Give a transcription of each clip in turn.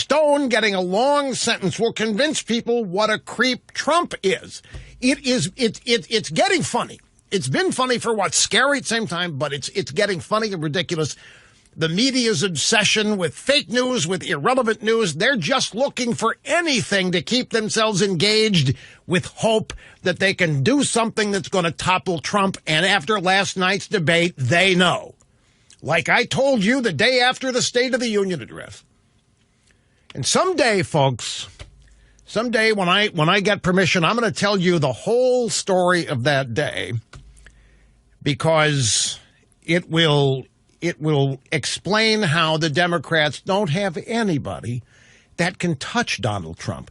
Stone getting a long sentence will convince people what a creep Trump is. It's getting funny. It's been funny for scary at the same time, but it's getting funny and ridiculous. The media's obsession with fake news, with irrelevant news, they're just looking for anything to keep themselves engaged with hope that they can do something that's going to topple Trump. And after last night's debate, they know. Like I told you the day after the State of the Union address. And someday, folks, someday when I get permission, I'm going to tell you the whole story of that day, because it will explain how the Democrats don't have anybody that can touch Donald Trump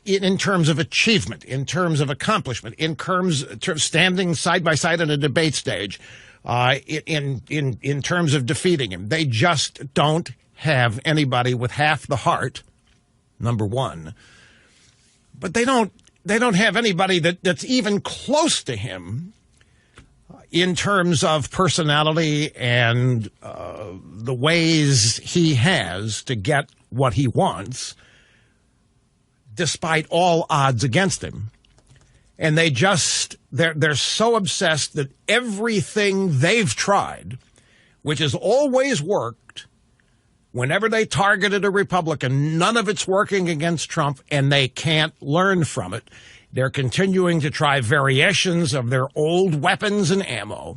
in terms of achievement, in terms of accomplishment, in terms of standing side by side on a debate stage, in terms of defeating him. They just don't have anybody with half the heart, number one. But they don't have anybody that's even close to him in terms of personality and the ways he has to get what he wants, despite all odds against him. And they're so obsessed that everything they've tried, which has always worked, whenever they targeted a Republican, none of it's working against Trump, and they can't learn from it. They're continuing to try variations of their old weapons and ammo.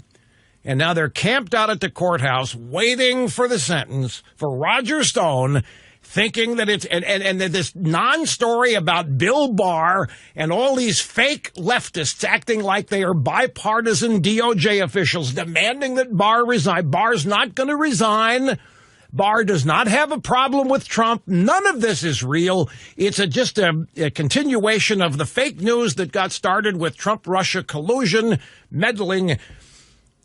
And now they're camped out at the courthouse waiting for the sentence for Roger Stone, thinking that it's and this non-story about Bill Barr and all these fake leftists acting like they are bipartisan DOJ officials demanding that Barr resign. Barr's not going to resign. Barr does not have a problem with Trump. None of this is real. It's just a continuation of the fake news that got started with Trump-Russia collusion, meddling,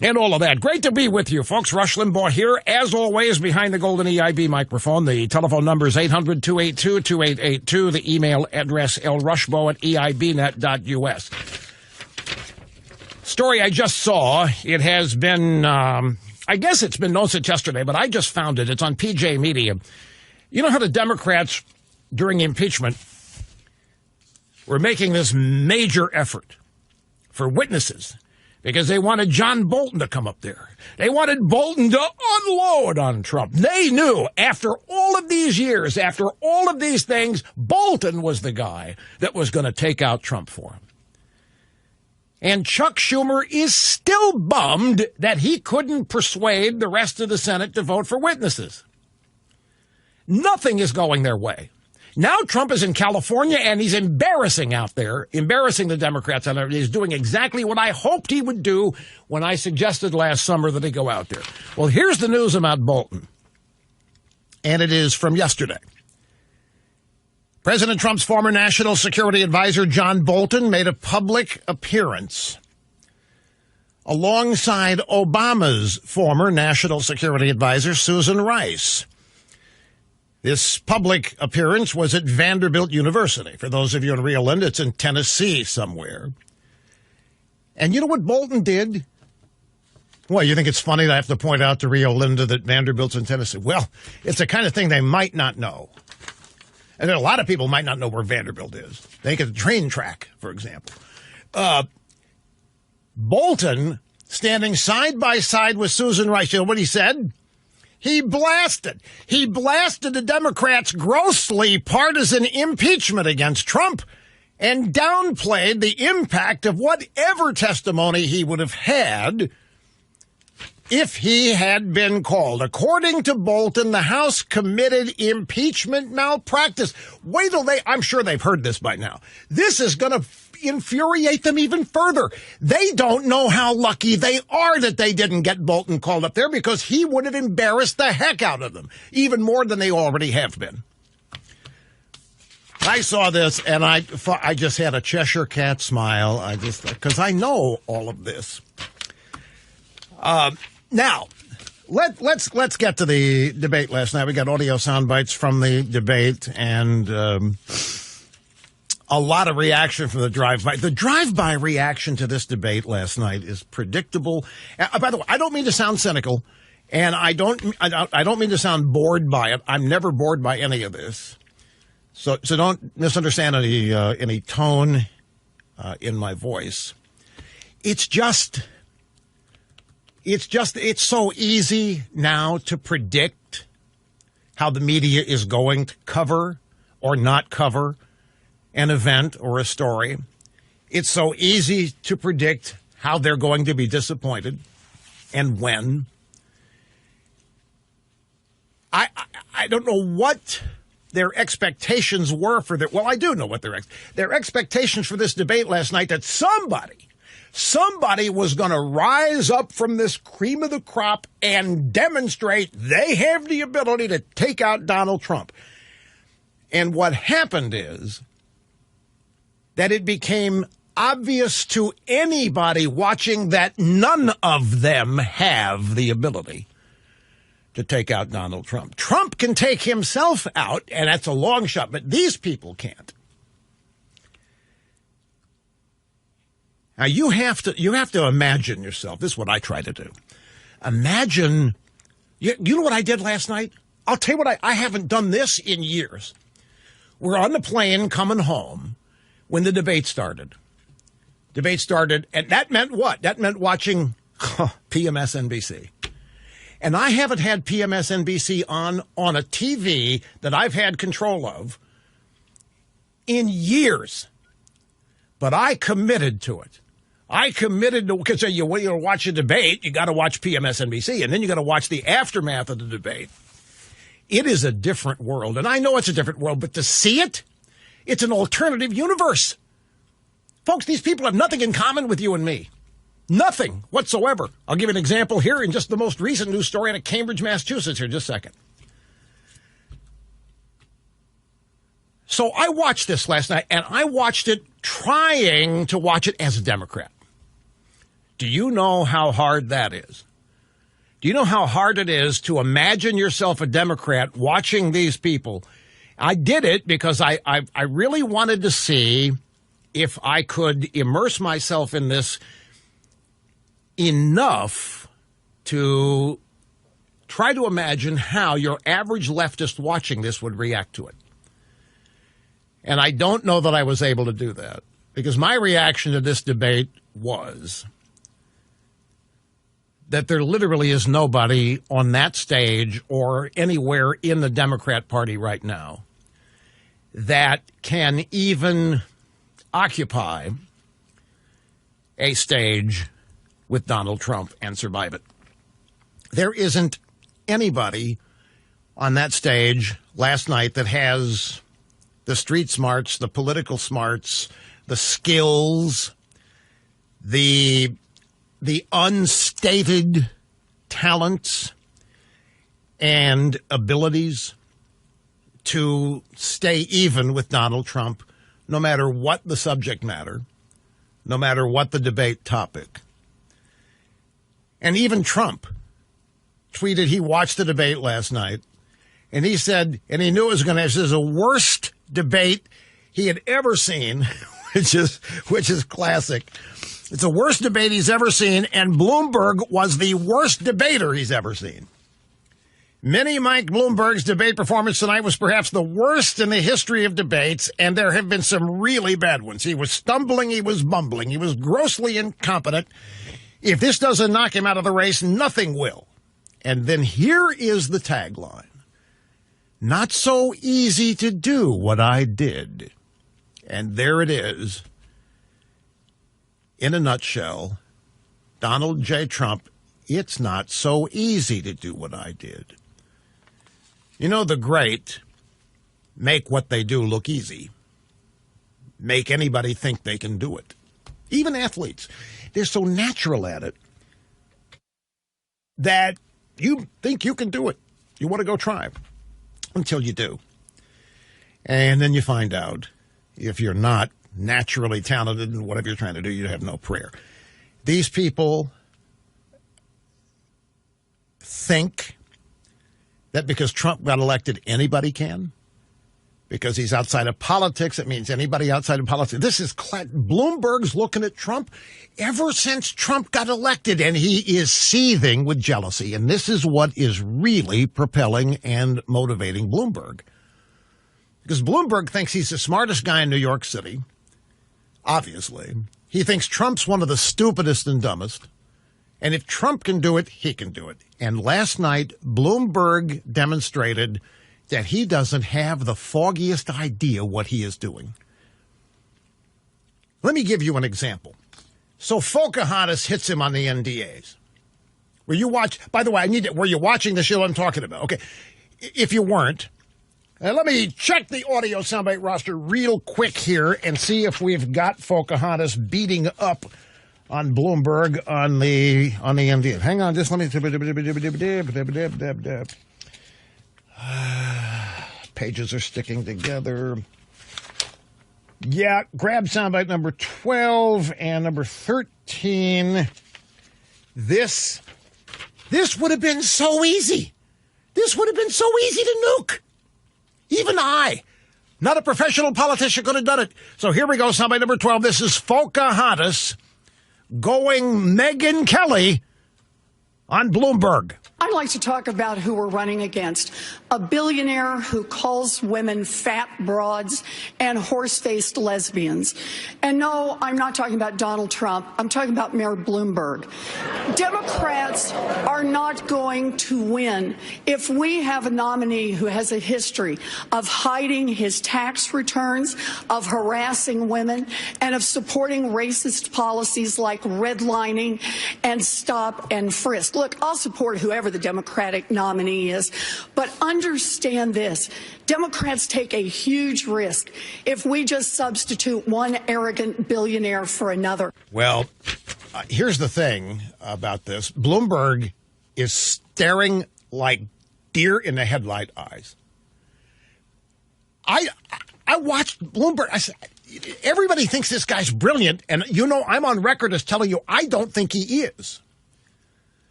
and all of that. Great to be with you, folks. Rush Limbaugh here, as always, behind the golden EIB microphone. The telephone number is 800-282-2882. The email address, lrushbaugh@eibnet.us. Story I just saw. It has been... I guess it's been known since yesterday, but I just found it. It's on PJ Media. You know how the Democrats, during impeachment, were making this major effort for witnesses because they wanted John Bolton to come up there. They wanted Bolton to unload on Trump. They knew after all of these years, after all of these things, Bolton was the guy that was going to take out Trump for him. And Chuck Schumer is still bummed that he couldn't persuade the rest of the Senate to vote for witnesses. Nothing is going their way. Now Trump is in California, and he's embarrassing out there, embarrassing the Democrats out there. He's doing exactly what I hoped he would do when I suggested last summer that he go out there. Well, here's the news about Bolton, and it is from yesterday. President Trump's former national security advisor, John Bolton, made a public appearance alongside Obama's former national security advisor, Susan Rice. This public appearance was at Vanderbilt University. For those of you in Rio Linda, it's in Tennessee somewhere. And you know what Bolton did? Well, you think it's funny that I have to point out to Rio Linda that Vanderbilt's in Tennessee? Well, it's the kind of thing they might not know. And there are a lot of people who might not know where Vanderbilt is. Think of the train track, for example. Bolton, standing side by side with Susan Rice, you know what he said? He blasted the Democrats' grossly partisan impeachment against Trump and downplayed the impact of whatever testimony he would have had if he had been called. According to Bolton, the House committed impeachment malpractice. Wait till I'm sure they've heard this by now. This is going to infuriate them even further. They don't know how lucky they are that they didn't get Bolton called up there, because he would have embarrassed the heck out of them, even more than they already have been. I saw this, and I just had a Cheshire cat smile. Because I know all of this. Now, let's get to the debate last night. We got audio sound bites from the debate and a lot of reaction from the drive-by. The drive-by reaction to this debate last night is predictable. By the way, I don't mean to sound cynical, And I don't mean to sound bored by it. I'm never bored by any of this. So don't misunderstand any tone in my voice. It's so easy now to predict how the media is going to cover or not cover an event or a story. It's so easy to predict how they're going to be disappointed and when. I don't know what their expectations were for that. Well, I do know what their expectations for this debate last night, that somebody was going to rise up from this cream of the crop and demonstrate they have the ability to take out Donald Trump. And what happened is that it became obvious to anybody watching that none of them have the ability to take out Donald Trump. Trump can take himself out, and that's a long shot, but these people can't. Now, you have to imagine yourself. This is what I try to do. Imagine, you know what I did last night? I'll tell you what, I haven't done this in years. We're on the plane coming home when the debate started. Debate started, and that meant what? That meant watching PMSNBC. And I haven't had PMSNBC on a TV that I've had control of in years. But I committed to it. Because when you watch a debate, you got to watch PMSNBC, and then you got to watch the aftermath of the debate. It is a different world, and I know it's a different world, but to see it, it's an alternative universe. Folks, these people have nothing in common with you and me. Nothing whatsoever. I'll give you an example here in just the most recent news story out of Cambridge, Massachusetts here, just a second. So I watched this last night, and I watched it trying to watch it as a Democrat. Do you know how hard that is? Do you know how hard it is to imagine yourself a Democrat watching these people? I did it because I really wanted to see if I could immerse myself in this enough to try to imagine how your average leftist watching this would react to it. And I don't know that I was able to do that, because my reaction to this debate was that there literally is nobody on that stage or anywhere in the Democrat Party right now that can even occupy a stage with Donald Trump and survive it. There isn't anybody on that stage last night that has the street smarts, the political smarts, the skills, the unstated talents and abilities to stay even with Donald Trump, no matter what the subject matter, no matter what the debate topic. And even Trump tweeted he watched the debate last night, and he said, and he knew it was going to, this is the worst debate he had ever seen, which is classic. It's the worst debate he's ever seen, and Bloomberg was the worst debater he's ever seen. Mini Mike Bloomberg's debate performance tonight was perhaps the worst in the history of debates, and there have been some really bad ones. He was stumbling, he was bumbling, he was grossly incompetent. If this doesn't knock him out of the race, nothing will. And then here is the tagline. Not so easy to do what I did. And there it is. In a nutshell, Donald J. Trump, it's not so easy to do what I did. You know, the great make what they do look easy. Make anybody think they can do it. Even athletes. They're so natural at it that you think you can do it. You want to go try until you do. And then you find out if you're not naturally talented in whatever you're trying to do, you have no prayer. These people think that because Trump got elected, anybody can. because he's outside of politics. It means anybody outside of politics. This is Bloomberg's looking at Trump ever since Trump got elected, and he is seething with jealousy. And this is what is really propelling and motivating Bloomberg. Because Bloomberg thinks he's the smartest guy in New York City, obviously. He thinks Trump's one of the stupidest and dumbest. And if Trump can do it, he can do it. And last night, Bloomberg demonstrated that he doesn't have the foggiest idea what he is doing. Let me give you an example. So Pocahontas hits him on the NDAs. Were you by the way, were you watching the show I'm talking about? Okay. If you weren't, let me check the audio soundbite roster real quick here and see if we've got Pocahontas beating up on Bloomberg on the NDAs. Hang on, just let me. Pages are sticking together. Yeah, grab soundbite number 12 and number 13. This would have been so easy. This would have been so easy to nuke. Even I, not a professional politician, could have done it. So here we go, soundbite number 12. This is Pocahontas going Megyn Kelly on Bloomberg. I'd like to talk about who we're running against. A billionaire who calls women fat broads and horse-faced lesbians. And no, I'm not talking about Donald Trump. I'm talking about Mayor Bloomberg. Democrats are not going to win if we have a nominee who has a history of hiding his tax returns, of harassing women, and of supporting racist policies like redlining and stop and frisk. Look, I'll support whoever the Democratic nominee is, but understand this. Democrats take a huge risk if we just substitute one arrogant billionaire for another. Well, here's the thing about this. Bloomberg is staring like deer in the headlight eyes. I watched Bloomberg. I said, everybody thinks this guy's brilliant, and you know I'm on record as telling you I don't think he is.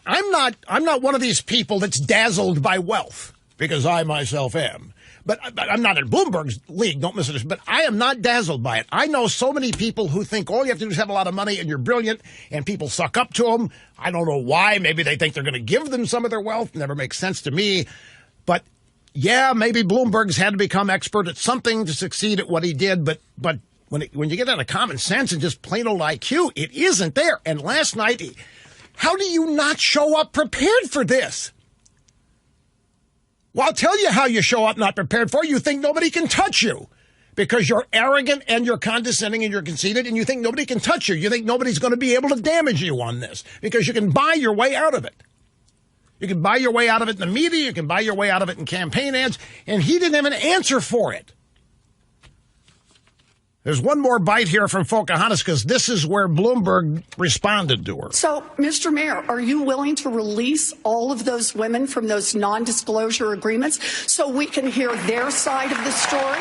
I'm not one of these people that's dazzled by wealth, because I myself am. But I'm not in Bloomberg's league, don't misunderstand. But I am not dazzled by it. I know so many people who think all you have to do is have a lot of money and you're brilliant, and people suck up to them. I don't know why. Maybe they think they're going to give them some of their wealth. Never makes sense to me. But yeah, maybe Bloomberg's had to become expert at something to succeed at what he did. But when you get out of common sense and just plain old IQ, it isn't there. And last night, how do you not show up prepared for this? Well, I'll tell you how you show up not prepared for it. You think nobody can touch you because you're arrogant and you're condescending and you're conceited, and you think nobody can touch you. You think nobody's going to be able to damage you on this because you can buy your way out of it. You can buy your way out of it in the media. You can buy your way out of it in campaign ads. And he didn't have an answer for it. There's one more bite here from Pocahontas, because this is where Bloomberg responded to her. So, Mr. Mayor, are you willing to release all of those women from those non-disclosure agreements so we can hear their side of the story?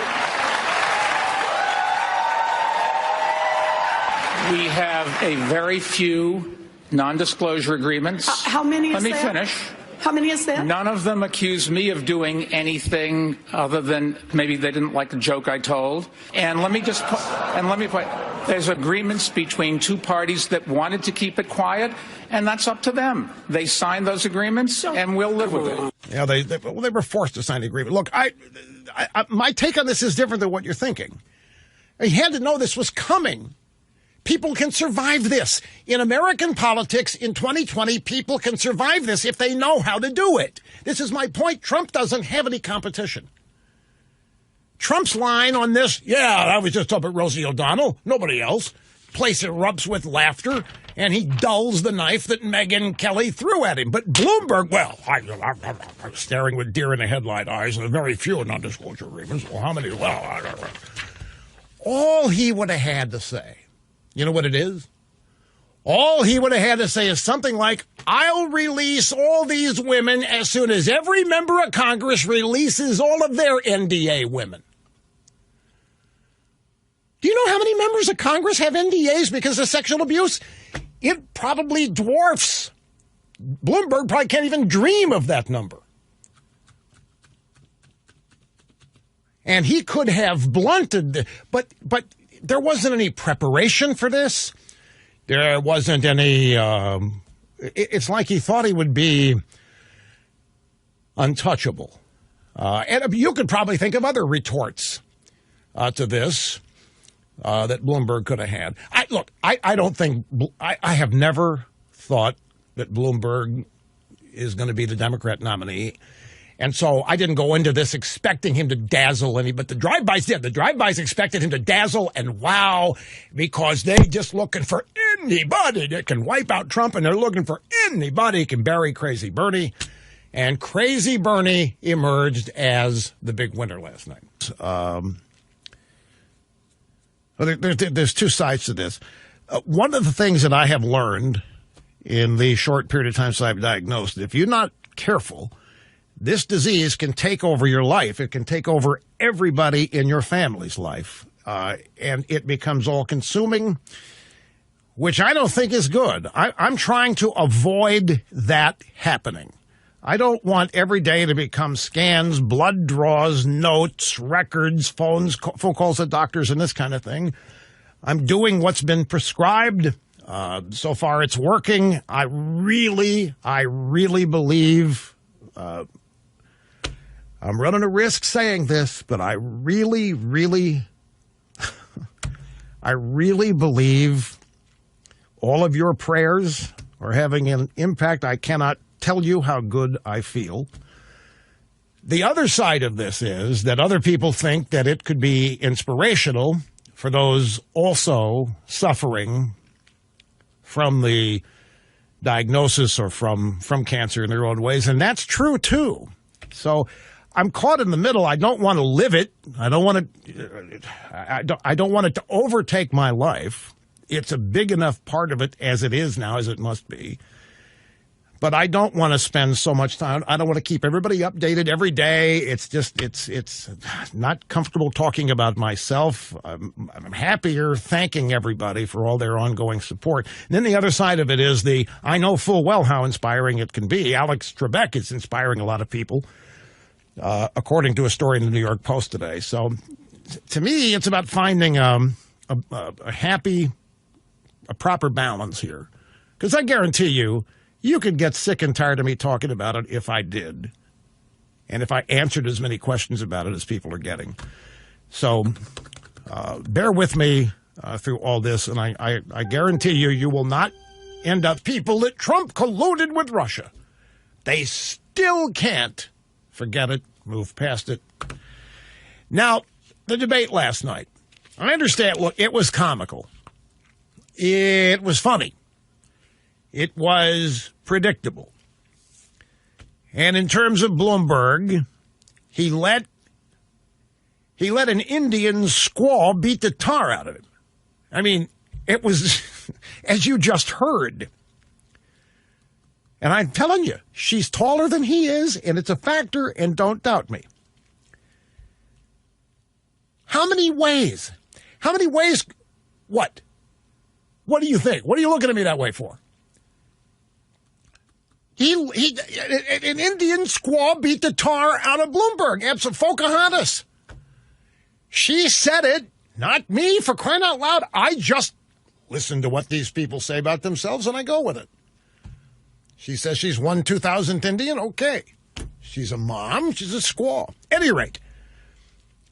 We have a very few non-disclosure agreements. How many is that? Let me finish. How many is that? None of them accuse me of doing anything other than maybe they didn't like the joke I told. And let me point. There's agreements between two parties that wanted to keep it quiet, and that's up to them. They signed those agreements, and we'll live with it. Yeah, they were forced to sign the agreement. Look, my take on this is different than what you're thinking. He had to know this was coming. People can survive this. In American politics in 2020, people can survive this if they know how to do it. This is my point. Trump doesn't have any competition. Trump's line on this, I was just up at Rosie O'Donnell, nobody else. Place erupts with laughter, and he dulls the knife that Megyn Kelly threw at him. But Bloomberg, I'm staring with deer in the headlight eyes, and very few non-disclosure agreements. Well, how many? All he would have had to say, you know what it is? All he would have had to say is something like, I'll release all these women as soon as every member of Congress releases all of their NDA women. Do you know how many members of Congress have NDAs because of sexual abuse? It probably dwarfs. Bloomberg probably can't even dream of that number. And he could have blunted, but there wasn't any preparation for this. There wasn't any, it's like he thought he would be untouchable. And you could probably think of other retorts to this that Bloomberg could have had. I have never thought that Bloomberg is going to be the Democrat nominee. And so I didn't go into this expecting him to dazzle any, but the drive-bys did. The drive-bys expected him to dazzle and wow, because they just looking for anybody that can wipe out Trump, and they're looking for anybody who can bury Crazy Bernie. And Crazy Bernie emerged as the big winner last night. There's two sides to this. One of the things that I have learned in the short period of time since I've diagnosed, if you're not careful, this disease can take over your life. It can take over everybody in your family's life. And it becomes all-consuming, which I don't think is good. I'm trying to avoid that happening. I don't want every day to become scans, blood draws, notes, records, phone calls to doctors, and this kind of thing. I'm doing what's been prescribed. So far, it's working. I really believe. I'm running a risk saying this, but I really believe all of your prayers are having an impact. I cannot tell you how good I feel. The other side of this is that other people think that it could be inspirational for those also suffering from the diagnosis or from cancer in their own ways, and that's true too. So I'm caught in the middle. I don't want to live it. I don't want it to overtake my life. It's a big enough part of it as it is now, as it must be. But I don't want to spend so much time. I don't want to keep everybody updated every day. It's not comfortable talking about myself. I'm happier thanking everybody for all their ongoing support. And then the other side of it is I know full well how inspiring it can be. Alex Trebek is inspiring a lot of people, according to a story in the New York Post today. So to me, it's about finding a proper balance here. Because I guarantee you could get sick and tired of me talking about it if I did. And if I answered as many questions about it as people are getting. So bear with me through all this. And I guarantee you will not end up people that Trump colluded with Russia. They still can't forget it, move past it. Now, the debate last night. I understand, look, it was comical. It was funny. It was predictable. And in terms of Bloomberg, he let an Indian squaw beat the tar out of him. I mean, it was, as you just heard. And I'm telling you, she's taller than he is, and it's a factor, and don't doubt me. How many ways? What? What do you think? What are you looking at me that way for? An Indian squaw beat the tar out of Bloomberg. Pocahontas. She said it, not me, for crying out loud. I just listen to what these people say about themselves, and I go with it. She says she's 1/2000th Indian. Okay. She's a mom. She's a squaw. At any rate,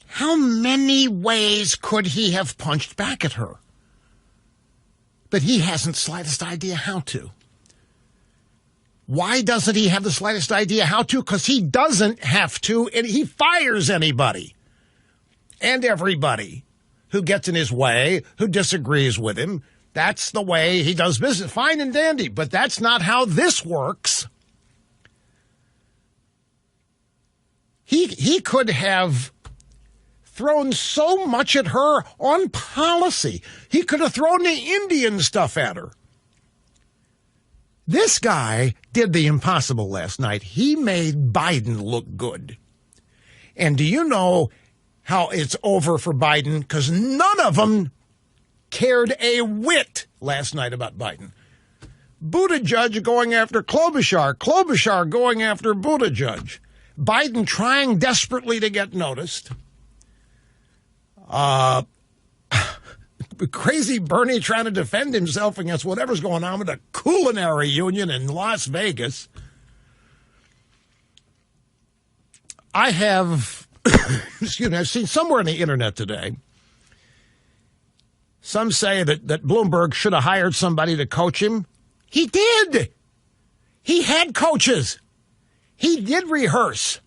how many ways could he have punched back at her? But he hasn't the slightest idea how to. Why doesn't he have the slightest idea how to? Because he doesn't have to, and he fires anybody and everybody who gets in his way, who disagrees with him. That's the way he does business. Fine and dandy, but that's not how this works. He could have thrown so much at her on policy. He could have thrown the Indian stuff at her. This guy did the impossible last night. He made Biden look good. And do you know how it's over for Biden? Because none of them cared a whit last night about Biden. Buttigieg going after Klobuchar. Klobuchar going after Buttigieg. Biden trying desperately to get noticed. Crazy Bernie trying to defend himself against whatever's going on with the culinary union in Las Vegas. I have, excuse me, I've seen somewhere on the internet today, some say that Bloomberg should have hired somebody to coach him. He did. He had coaches. He did rehearse.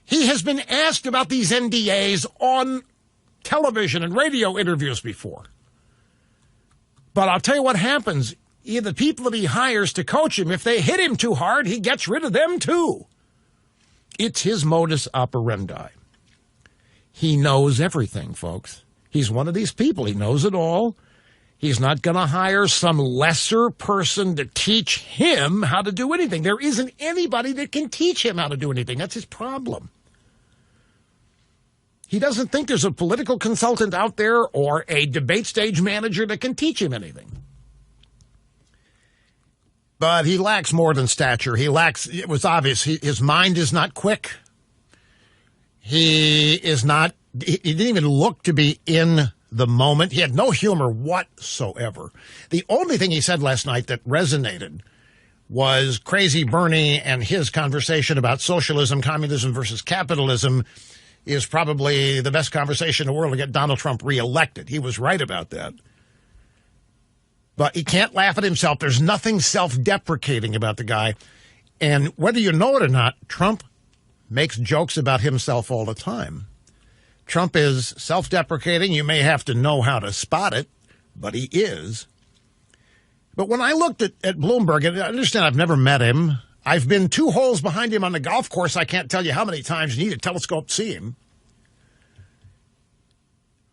He has been asked about these NDAs on television and radio interviews before. But I'll tell you what happens. The people that he hires to coach him, if they hit him too hard, he gets rid of them too. It's his modus operandi. He knows everything, folks. He's one of these people. He knows it all. He's not going to hire some lesser person to teach him how to do anything. There isn't anybody that can teach him how to do anything. That's his problem. He doesn't think there's a political consultant out there or a debate stage manager that can teach him anything. But he lacks more than stature. It was obvious, his mind is not quick. He didn't even look to be in the moment. He had no humor whatsoever. The only thing he said last night that resonated was Crazy Bernie and his conversation about socialism, communism versus capitalism is probably the best conversation in the world to get Donald Trump reelected. He was right about that. But he can't laugh at himself. There's nothing self-deprecating about the guy. And whether you know it or not, Trump makes jokes about himself all the time. Trump is self-deprecating. You may have to know how to spot it, but he is. But when I looked at Bloomberg, and I understand I've never met him. I've been 2 holes behind him on the golf course. I can't tell you how many times. You need a telescope to see him.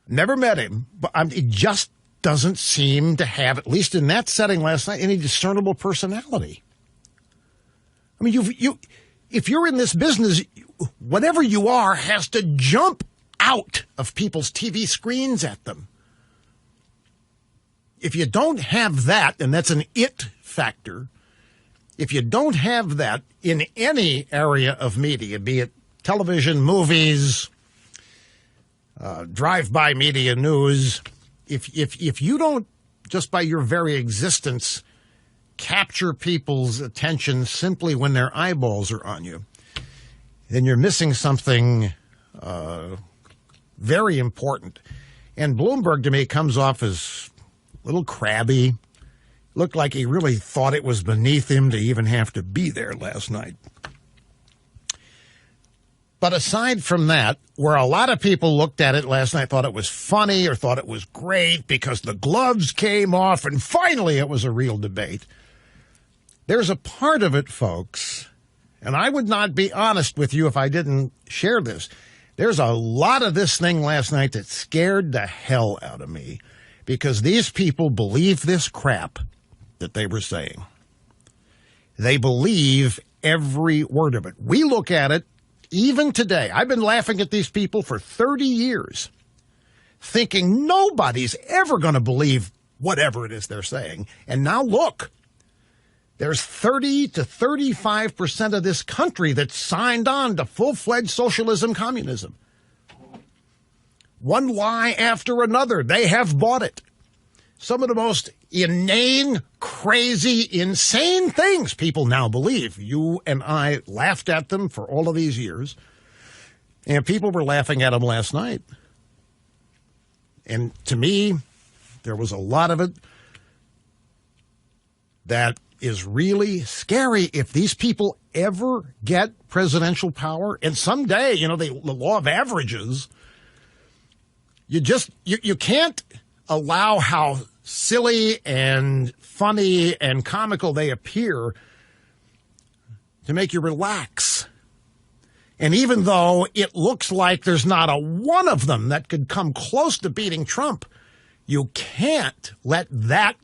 Never met him, but he just doesn't seem to have, at least in that setting last night, any discernible personality. I mean, if you're in this business, whatever you are has to jump out of people's TV screens at them. If you don't have that, and that's an it factor, if you don't have that in any area of media, be it television, movies, drive-by media news, if you don't, just by your very existence, capture people's attention simply when their eyeballs are on you, then you're missing something very important. And Bloomberg, to me, comes off as a little crabby. Looked like he really thought it was beneath him to even have to be there last night. But aside from that, where a lot of people looked at it last night, thought it was funny or thought it was great because the gloves came off and finally it was a real debate. There's a part of it, folks, and I would not be honest with you if I didn't share this. There's a lot of this thing last night that scared the hell out of me because these people believe this crap that they were saying. They believe every word of it. We look at it. Even today, I've been laughing at these people for 30 years, thinking nobody's ever going to believe whatever it is they're saying. And now look, there's 30 to 35% of this country that's signed on to full-fledged socialism, communism. One lie after another, they have bought it. Some of the most inane, crazy, insane things people now believe. You and I laughed at them for all of these years, and people were laughing at them last night. And to me, there was a lot of it that is really scary. If these people ever get presidential power, and someday, the law of averages, you can't allow how silly and funny and comical they appear to make you relax. And even though it looks like there's not a one of them that could come close to beating Trump, you can't let that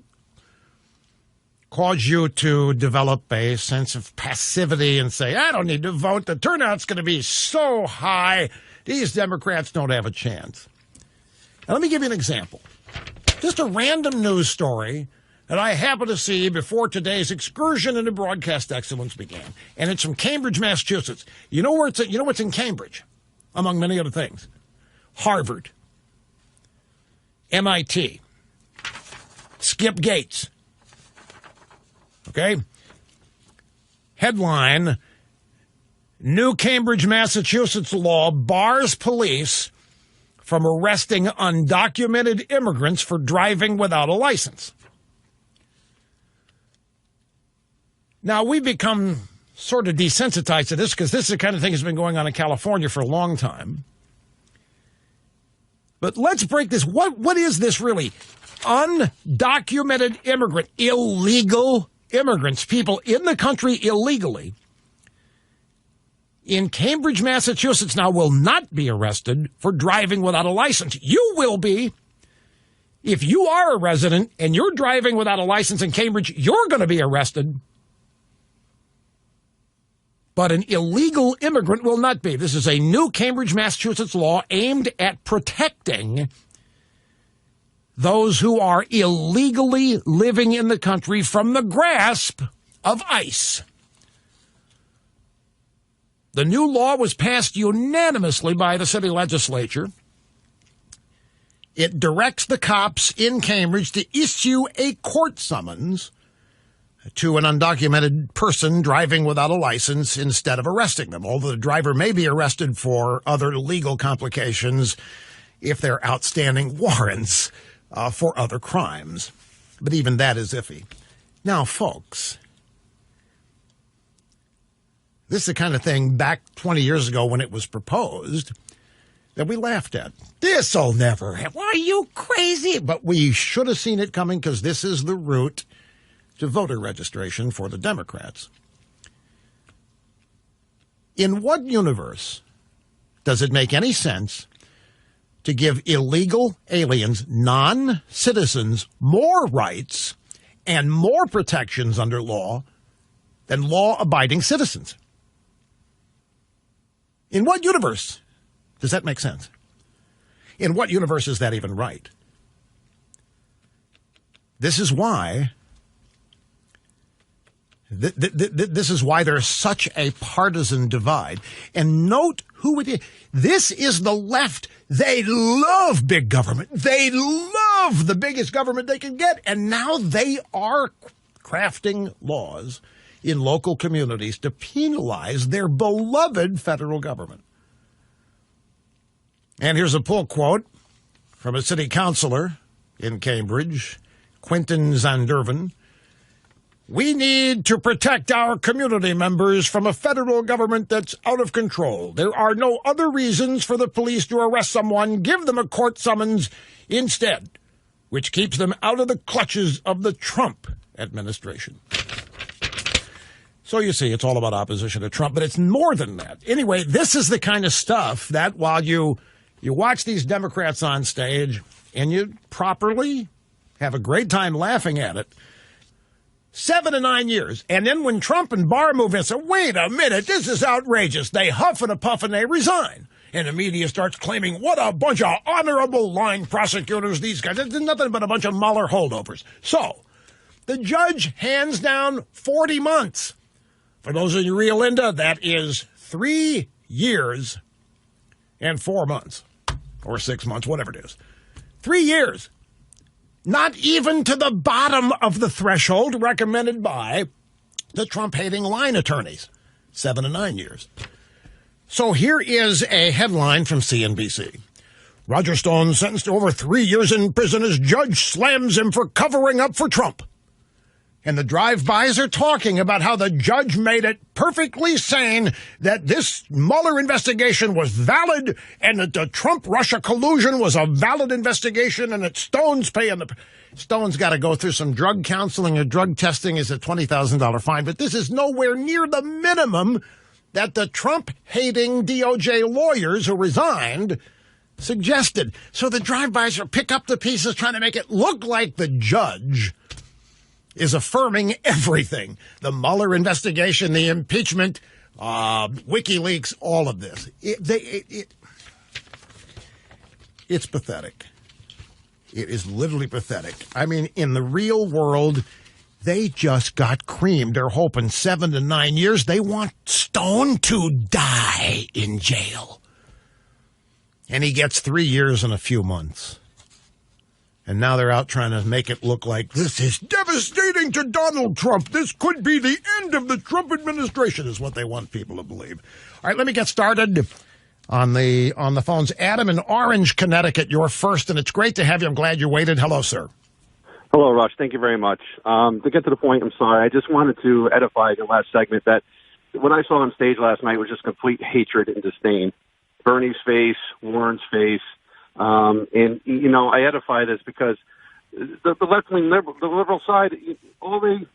cause you to develop a sense of passivity and say, I don't need to vote. The turnout's going to be so high. These Democrats don't have a chance. Now, let me give you an example. Just a random news story that I happened to see before today's excursion into broadcast excellence began. And it's from Cambridge, Massachusetts. You know what's in Cambridge, among many other things? Harvard. MIT. Skip Gates. Okay? Headline, New Cambridge, Massachusetts law bars police from arresting undocumented immigrants for driving without a license. Now, we've become sort of desensitized to this because this is the kind of thing that's been going on in California for a long time. But let's break this. What is this really? Undocumented immigrant, illegal immigrants, people in the country illegally, in Cambridge, Massachusetts now will not be arrested for driving without a license. You will be. If you are a resident and you're driving without a license in Cambridge, you're going to be arrested. But an illegal immigrant will not be. This is a new Cambridge, Massachusetts law aimed at protecting those who are illegally living in the country from the grasp of ICE. The new law was passed unanimously by the city legislature. It directs the cops in Cambridge to issue a court summons to an undocumented person driving without a license instead of arresting them, although the driver may be arrested for other legal complications if there are outstanding warrants for other crimes. But even that is iffy. Now, folks, this is the kind of thing back 20 years ago when it was proposed that we laughed at. This'll never happen. Why, are you crazy? But we should have seen it coming because this is the route to voter registration for the Democrats. In what universe does it make any sense to give illegal aliens, non-citizens, more rights and more protections under law than law-abiding citizens? In what universe does that make sense? In what universe is that even right? This is why this is why there's such a partisan divide. And note who it is. This is the left. They love big government. They love the biggest government they can get. And now they are crafting laws in local communities to penalize their beloved federal government. And here's a pull quote from a city councilor in Cambridge, Quentin Zandervan. We need to protect our community members from a federal government that's out of control. There are no other reasons for the police to arrest someone. Give them a court summons instead, which keeps them out of the clutches of the Trump administration. So you see, it's all about opposition to Trump, but it's more than that. Anyway, this is the kind of stuff that while you watch these Democrats on stage and you properly have a great time laughing at it, 7 to 9 years. And then when Trump and Barr move in and say, wait a minute, this is outrageous, they huff and a puff and they resign. And the media starts claiming, what a bunch of honorable line prosecutors these guys. It's nothing but a bunch of Mueller holdovers. So the judge hands down 40 months. For those of you real Linda, that is 3 years and 4 months. Or 6 months, whatever it is. 3 years. Not even to the bottom of the threshold recommended by the Trump-hating line attorneys. 7 to 9 years. So here is a headline from CNBC. Roger Stone sentenced to over 3 years in prison as judge slams him for covering up for Trump. And the drive-bys are talking about how the judge made it perfectly sane that this Mueller investigation was valid and that the Trump-Russia collusion was a valid investigation and that Stone's paying the... Stone's got to go through some drug counseling or drug testing is a $20,000 fine, but this is nowhere near the minimum that the Trump-hating DOJ lawyers who resigned suggested. So the drive-bys are pick up the pieces trying to make it look like the judge is affirming everything. The Mueller investigation, the impeachment, WikiLeaks, all of this. It's pathetic. It is literally pathetic. I mean, in the real world, they just got creamed. They're hoping 7 to 9 years. They want Stone to die in jail. And he gets 3 years and a few months. And now they're out trying to make it look like this is devastating to Donald Trump. This could be the end of the Trump administration, is what they want people to believe. All right, let me get started on the phones. Adam in Orange, Connecticut, you're first, and it's great to have you. I'm glad you waited. Hello, sir. Hello, Rush. Thank you very much. To get to the point, I'm sorry. I just wanted to edify the last segment that what I saw on stage last night was just complete hatred and disdain. Bernie's face, Warren's face. And, you know, I edify this because the left-wing the liberal side, all they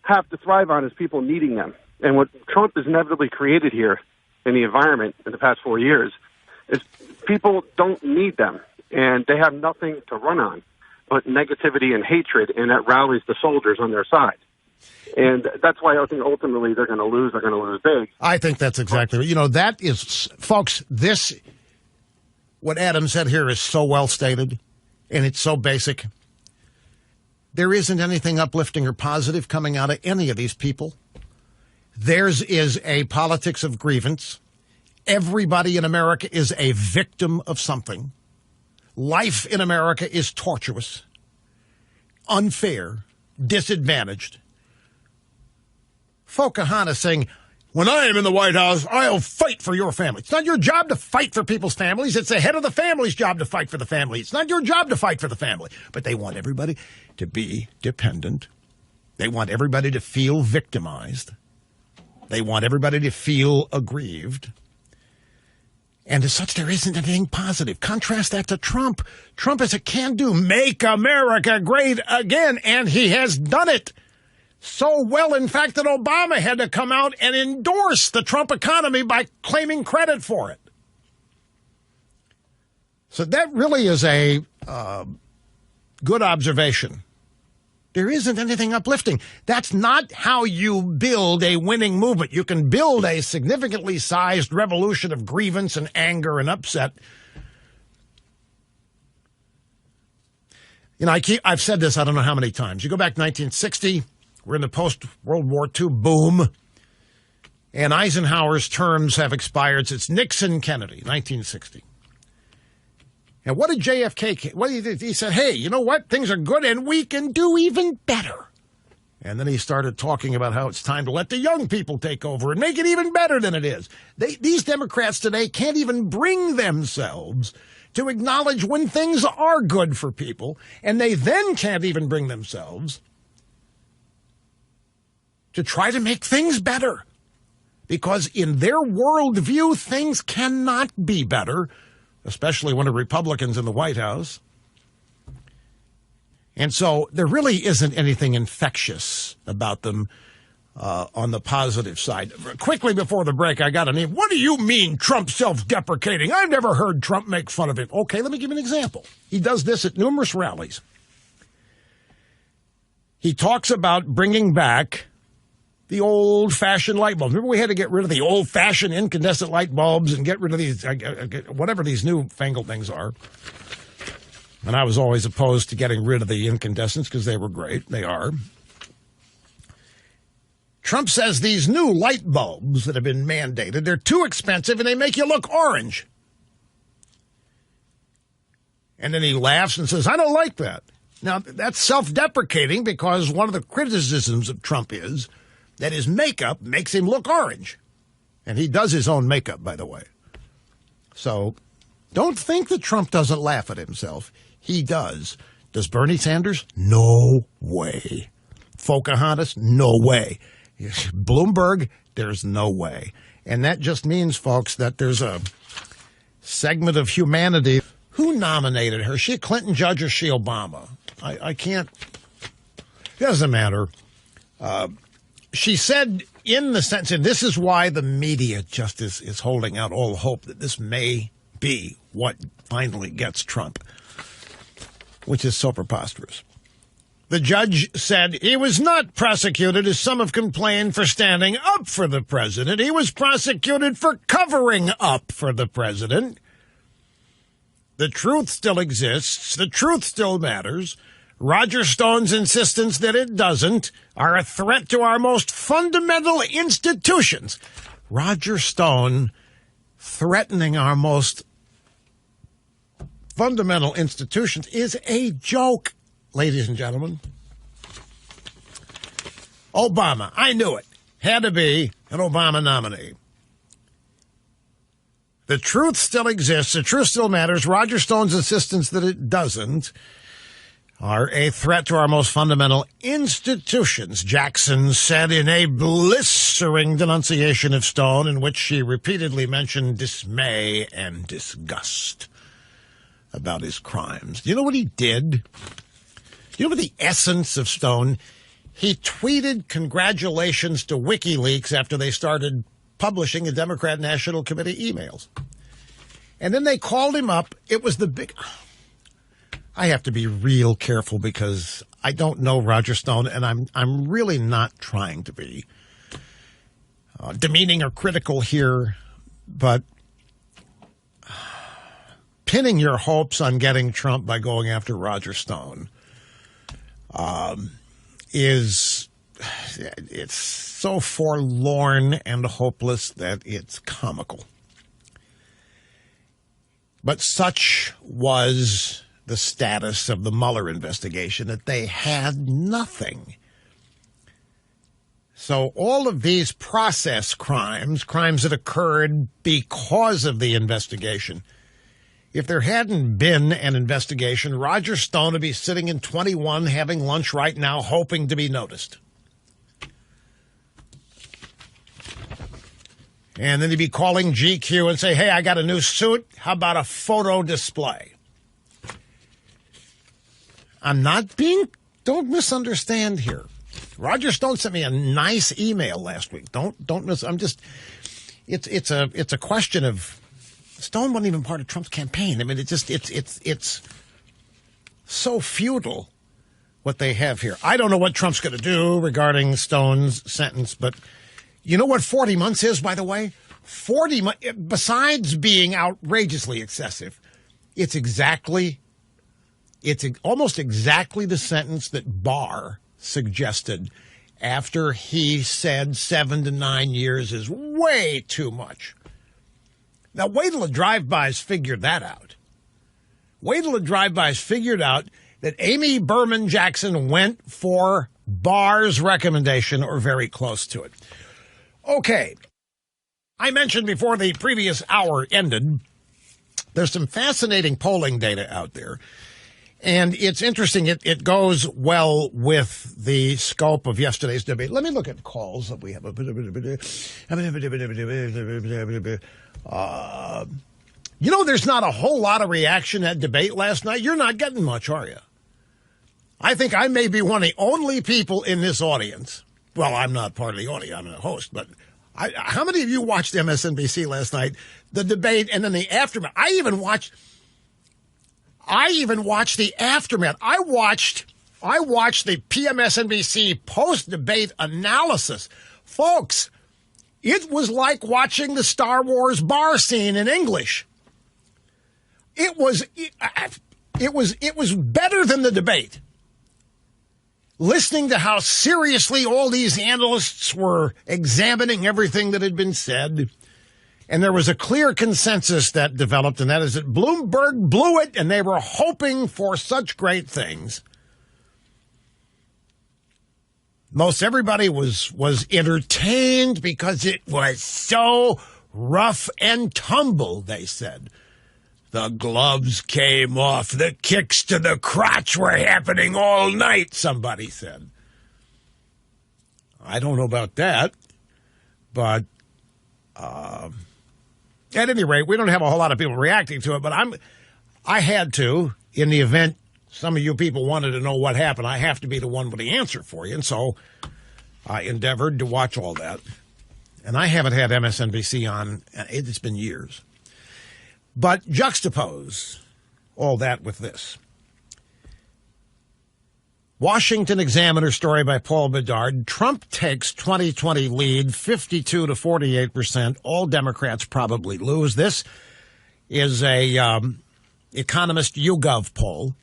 have to thrive on is people needing them. And what Trump has inevitably created here in the environment in the past 4 years is people don't need them, and they have nothing to run on but negativity and hatred, and that rallies the soldiers on their side. And that's why I think ultimately they're going to lose. They're going to lose big. I think that's exactly right. You know, that is, folks, what Adam said here is so well stated, and it's so basic. There isn't anything uplifting or positive coming out of any of these people. Theirs is a politics of grievance. Everybody in America is a victim of something. Life in America is tortuous, unfair, disadvantaged. Pocahontas saying, when I am in the White House, I'll fight for your family. It's not your job to fight for people's families. It's the head of the family's job to fight for the family. It's not your job to fight for the family. But they want everybody to be dependent. They want everybody to feel victimized. They want everybody to feel aggrieved. And as such, there isn't anything positive. Contrast that to Trump. Trump is a can-do. Make America great again. And he has done it. So well, in fact, that Obama had to come out and endorse the Trump economy by claiming credit for it. So that really is a good observation. There isn't anything uplifting. That's not how you build a winning movement. You can build a significantly sized revolution of grievance and anger and upset. You know, I've said this I don't know how many times. You go back to 1960, we're in the post-World War II boom, and Eisenhower's terms have expired since Nixon-Kennedy, 1960. And what did JFK, what he did? He said, hey, you know what? Things are good and we can do even better. And then he started talking about how it's time to let the young people take over and make it even better than it is. These Democrats today can't even bring themselves to acknowledge when things are good for people, and they then can't even bring themselves to try to make things better. Because in their worldview, things cannot be better, especially when a Republican's in the White House. And so there really isn't anything infectious about them on the positive side. Quickly before the break, I got a name. What do you mean Trump self-deprecating? I've never heard Trump make fun of him. Okay, let me give you an example. He does this at numerous rallies. He talks about bringing back the old-fashioned light bulbs. Remember we had to get rid of the old-fashioned incandescent light bulbs and get rid of these, whatever these newfangled things are. And I was always opposed to getting rid of the incandescents because they were great. They are. Trump says these new light bulbs that have been mandated, they're too expensive and they make you look orange. And then he laughs and says, I don't like that. Now, that's self-deprecating because one of the criticisms of Trump is that his makeup makes him look orange. And he does his own makeup, by the way. So don't think that Trump doesn't laugh at himself. He does. Does Bernie Sanders? No way. Pocahontas? No way. Bloomberg? There's no way. And that just means, folks, that there's a segment of humanity. Who nominated her? She a Clinton judge or she Obama? I can't. It doesn't matter. She said in the sense, and this is why the media just is holding out all hope that this may be what finally gets Trump, which is so preposterous. The judge said he was not prosecuted, as some have complained, for standing up for the president. He was prosecuted for covering up for the president. The truth still exists. The truth still matters. Roger Stone's insistence that it doesn't are a threat to our most fundamental institutions. Roger Stone threatening our most fundamental institutions is a joke, ladies and gentlemen. Obama, I knew it, had to be an Obama nominee. The truth still exists. The truth still matters. Roger Stone's insistence that it doesn't are a threat to our most fundamental institutions, Jackson said in a blistering denunciation of Stone, in which she repeatedly mentioned dismay and disgust about his crimes. Do you know what he did? Do you know what the essence of Stone? He tweeted congratulations to WikiLeaks after they started publishing the Democrat National Committee emails. And then they called him up. It was the big... I have to be real careful because I don't know Roger Stone, and I'm really not trying to be demeaning or critical here, but pinning your hopes on getting Trump by going after Roger Stone it's so forlorn and hopeless that it's comical. But such was the status of the Mueller investigation that they had nothing. So all of these process crimes that occurred because of the investigation, if there hadn't been an investigation, Roger Stone would be sitting in 21 having lunch right now hoping to be noticed. And then he'd be calling GQ and say, hey, I got a new suit. How about a photo display? Don't misunderstand here. Roger Stone sent me a nice email last week. It's a question of, Stone wasn't even part of Trump's campaign. I mean, it's so futile what they have here. I don't know what Trump's going to do regarding Stone's sentence, but you know what 40 months is, by the way? 40 months, besides being outrageously excessive, it's almost exactly the sentence that Barr suggested after he said 7 to 9 years is way too much. Now, wait till the drive-bys figured that out. Wait till the drive-bys figured out that Amy Berman Jackson went for Barr's recommendation or very close to it. Okay. I mentioned before the previous hour ended, there's some fascinating polling data out there. And it's interesting. It goes well with the scope of yesterday's debate. Let me look at calls that we have. There's not a whole lot of reaction at debate last night. You're not getting much, are you? I think I may be one of the only people in this audience. Well, I'm not part of the audience. I'm a host. But how many of you watched MSNBC last night? The debate and then the aftermath. I even watched the aftermath. I watched the PMSNBC post-debate analysis. Folks, it was like watching the Star Wars bar scene in English. It was better than the debate. Listening to how seriously all these analysts were examining everything that had been said. And there was a clear consensus that developed, and that is that Bloomberg blew it, and they were hoping for such great things. Most everybody was entertained because it was so rough and tumble, they said. The gloves came off. The kicks to the crotch were happening all night, somebody said. I don't know about that, but at any rate, we don't have a whole lot of people reacting to it, but I had to, in the event some of you people wanted to know what happened, I have to be the one with the answer for you, and so I endeavored to watch all that. And I haven't had MSNBC on, it's been years. But juxtapose all that with this. Washington Examiner story by Paul Bedard. Trump takes 2020 lead, 52 to 48%. All Democrats probably lose. This is a Economist YouGov poll.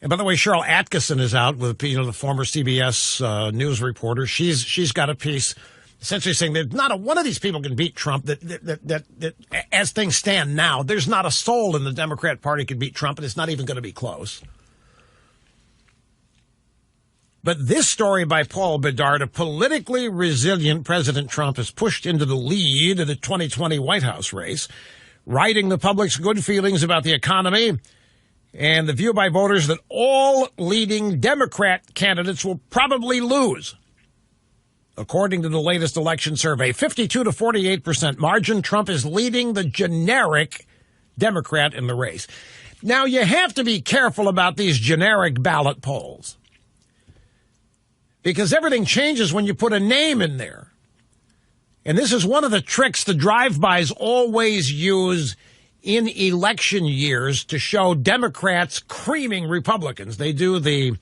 And by the way, Cheryl Atkinson is out with the former CBS news reporter. She's got a piece essentially saying that not one of these people can beat Trump, that as things stand now, there's not a soul in the Democrat Party can beat Trump, and it's not even going to be close. But this story by Paul Bedard, a politically resilient President Trump, is pushed into the lead of the 2020 White House race, riding the public's good feelings about the economy and the view by voters that all leading Democrat candidates will probably lose. According to the latest election survey, 52 to 48% margin, Trump is leading the generic Democrat in the race. Now, you have to be careful about these generic ballot polls, because everything changes when you put a name in there. And this is one of the tricks the drive-bys always use in election years to show Democrats creaming Republicans. They do the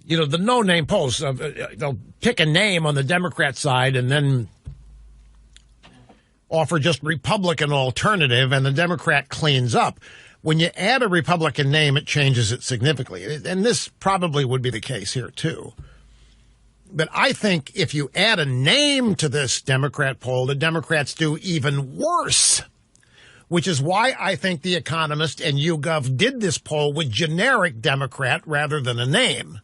no-name polls. They'll pick a name on the Democrat side and then offer just Republican alternative, and the Democrat cleans up. When you add a Republican name, it changes it significantly. And this probably would be the case here, too. But I think if you add a name to this Democrat poll, the Democrats do even worse, which is why I think The Economist and YouGov did this poll with generic Democrat rather than a name.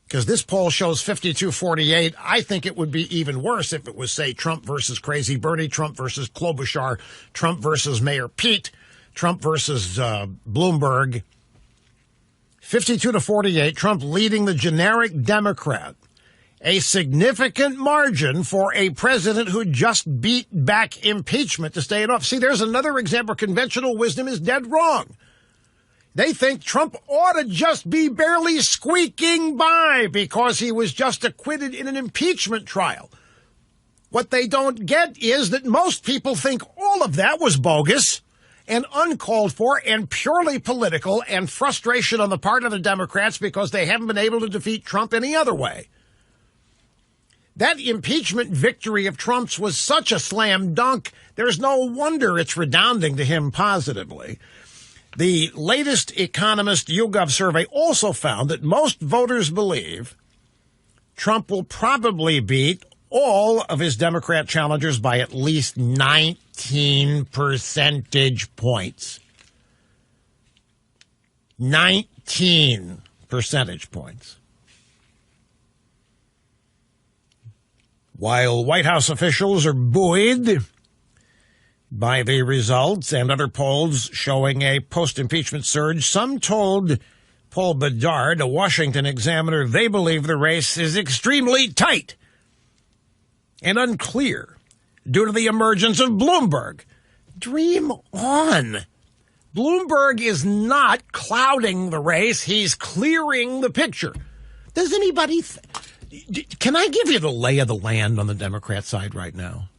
Because this poll shows 52-48. I think it would be even worse if it was, say, Trump versus Crazy Bernie, Trump versus Klobuchar, Trump versus Mayor Pete, Trump versus Bloomberg. 52-48, Trump leading the generic Democrat. A significant margin for a president who just beat back impeachment to stay in office. See, there's another example. Conventional wisdom is dead wrong. They think Trump ought to just be barely squeaking by because he was just acquitted in an impeachment trial. What they don't get is that most people think all of that was bogus and uncalled for and purely political, and frustration on the part of the Democrats because they haven't been able to defeat Trump any other way. That impeachment victory of Trump's was such a slam dunk, there's no wonder it's redounding to him positively. The latest Economist YouGov survey also found that most voters believe Trump will probably beat all of his Democrat challengers by at least 19 percentage points. 19 percentage points. While White House officials are buoyed by the results and other polls showing a post-impeachment surge, some told Paul Bedard, a Washington Examiner, they believe the race is extremely tight and unclear due to the emergence of Bloomberg. Dream on. Bloomberg is not clouding the race. He's clearing the picture. Does anybody... Can I give you the lay of the land on the Democrat side right now?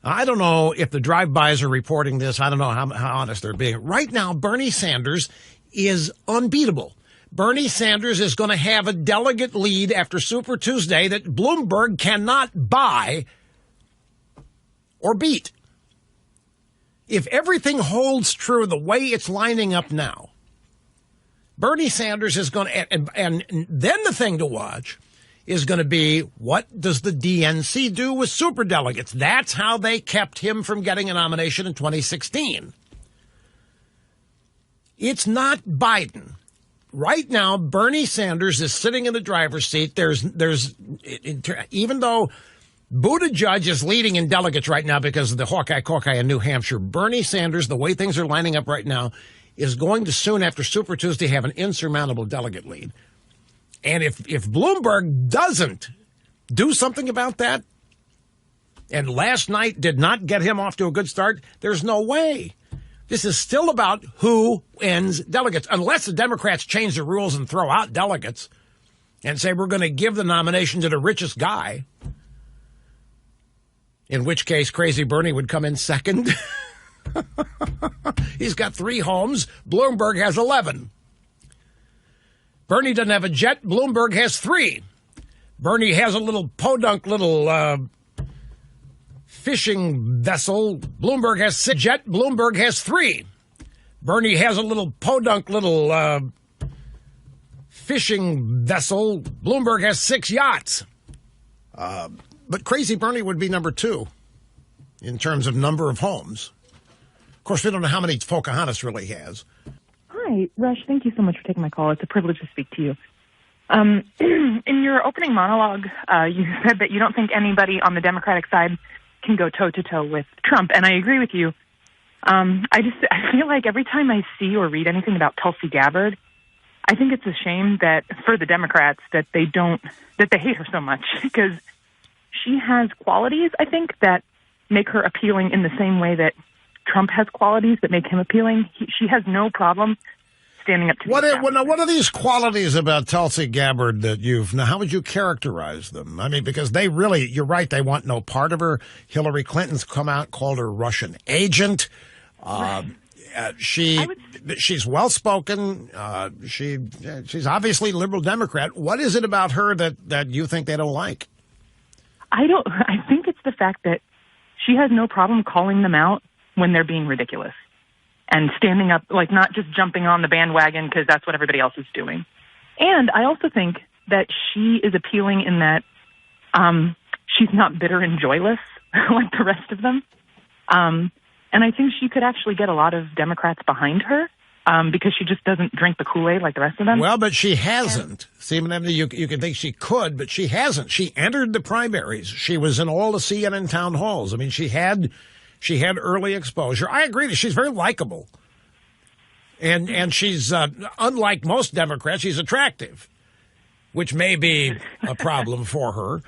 I don't know if the drive-bys are reporting this. I don't know how honest they're being. Right now, Bernie Sanders is unbeatable. Bernie Sanders is going to have a delegate lead after Super Tuesday that Bloomberg cannot buy or beat. If everything holds true the way it's lining up now, Bernie Sanders is going to, and then the thing to watch is going to be, what does the DNC do with superdelegates? That's how they kept him from getting a nomination in 2016. It's not Biden. Right now, Bernie Sanders is sitting in the driver's seat. Even though Buttigieg is leading in delegates right now because of the Hawkeye in New Hampshire, Bernie Sanders, the way things are lining up right now, is going to soon after Super Tuesday have an insurmountable delegate lead. And if Bloomberg doesn't do something about that, and last night did not get him off to a good start, there's no way. This is still about who wins delegates, unless the Democrats change the rules and throw out delegates and say we're going to give the nomination to the richest guy, in which case Crazy Bernie would come in second. He's got 3 homes. Bloomberg has 11. Bernie doesn't have a jet. Bloomberg has 3. Bernie has a little podunk fishing vessel. Bloomberg has 6. Jet. Bloomberg has 3. Bernie has a little podunk fishing vessel. Bloomberg has 6 yachts. But Crazy Bernie would be number 2 in terms of number of homes. Of course, we don't know how many Pocahontas really has. Hi, Rush. Thank you so much for taking my call. It's a privilege to speak to you. In your opening monologue, you said that you don't think anybody on the Democratic side can go toe-to-toe with Trump, and I agree with you. I feel like every time I see or read anything about Tulsi Gabbard, I think it's a shame that for the Democrats that they hate her so much, because she has qualities, I think, that make her appealing in the same way that Trump has qualities that make him appealing. She has no problem standing up to what are these qualities about Tulsi Gabbard that how would you characterize them? I mean, because they really, you're right, they want no part of her. Hillary Clinton's come out, called her Russian agent. She's well-spoken. She's obviously a liberal Democrat. What is it about her that you think they don't like? I think it's the fact that she has no problem calling them out when they're being ridiculous and standing up, like not just jumping on the bandwagon because that's what everybody else is doing. And I also think that she is appealing in that she's not bitter and joyless like the rest of them. And I think she could actually get a lot of Democrats behind her because she just doesn't drink the Kool-Aid like the rest of them. Well, but she hasn't. See, you can think she could, but she hasn't. She entered the primaries. She was in all the CNN town halls. I mean, she had early exposure. I agree that she's very likable. And she's, unlike most Democrats, she's attractive, which may be a problem for her.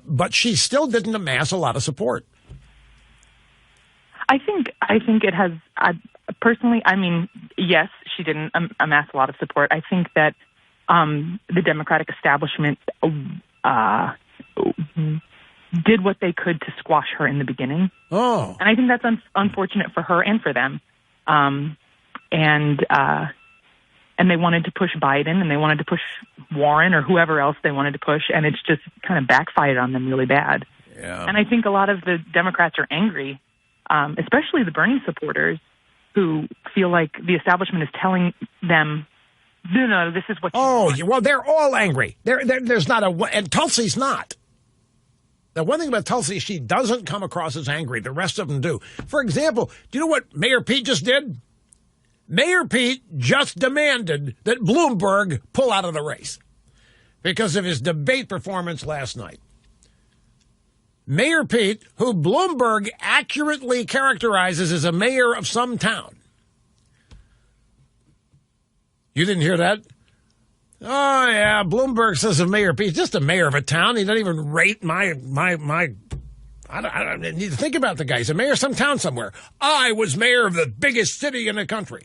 But she still didn't amass a lot of support. I think it has, personally, I mean, yes, she didn't amass a lot of support. I think that the Democratic establishment did what they could to squash her in the beginning. Oh. And I think that's unfortunate for her and for them. And they wanted to push Biden and they wanted to push Warren or whoever else they wanted to push, and it's just kind of backfired on them really bad. Yeah. And I think a lot of the Democrats are angry, especially the Bernie supporters, who feel like the establishment is telling them, no, this is what you want. Well, they're all angry. There's not and Tulsi's not. The one thing about Tulsi, she doesn't come across as angry. The rest of them do. For example, do you know what Mayor Pete just did? Mayor Pete just demanded that Bloomberg pull out of the race because of his debate performance last night. Mayor Pete, who Bloomberg accurately characterizes as a mayor of some town. You didn't hear that? Oh, yeah, Bloomberg says of Mayor Pete, just a mayor of a town. He doesn't even rate my I don't need to think about the guy. He's a mayor of some town somewhere. I was mayor of the biggest city in the country.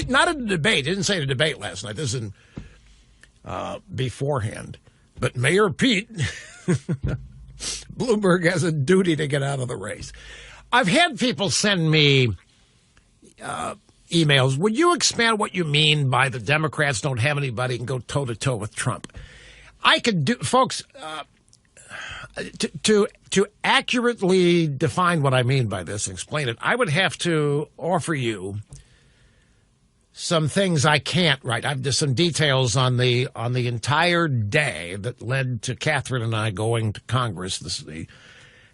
Not in a debate. He didn't say a debate last night. This is beforehand. But Mayor Pete, Bloomberg has a duty to get out of the race. I've had people send me emails. Would you expand what you mean by the Democrats don't have anybody who can go toe-to-toe with Trump? I could do, folks, to accurately define what I mean by this and explain it, I would have to offer you some things I can't write. I've just some details on the entire day that led to Catherine and I going to Congress. This is the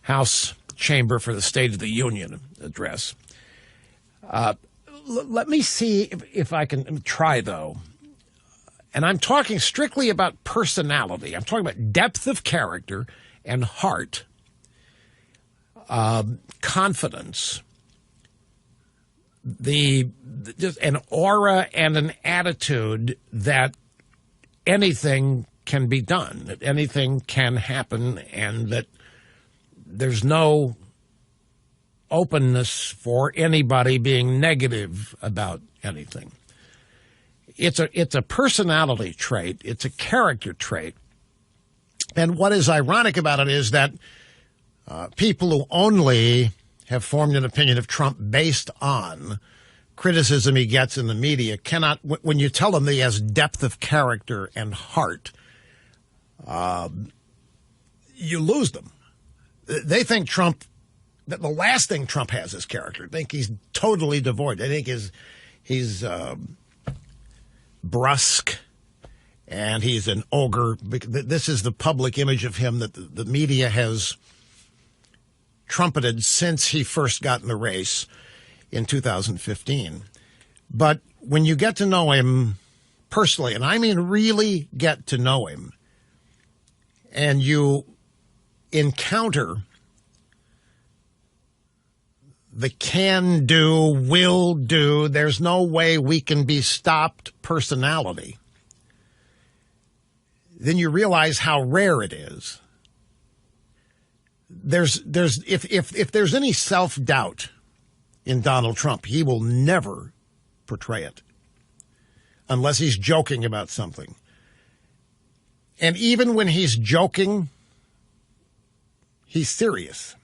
House chamber for the State of the Union address. Let me see if I can try, though. And I'm talking strictly about personality. I'm talking about depth of character and heart, confidence, just an aura and an attitude that anything can be done, that anything can happen, and that there's no openness for anybody being negative about anything. It's a personality trait. It's a character trait. And what is ironic about it is that people who only have formed an opinion of Trump based on criticism he gets in the media cannot, when you tell them that he has depth of character and heart, you lose them. They think that the last thing Trump has is character. They think he's totally devoid. They think he's brusque, and he's an ogre. This is the public image of him that the media has trumpeted since he first got in the race in 2015. But when you get to know him personally, and I mean really get to know him, and you encounter the can do, will do, there's no way we can be stopped personality, then you realize how rare it is. If there's any self-doubt in Donald Trump, he will never portray it unless he's joking about something. And even when he's joking, he's serious.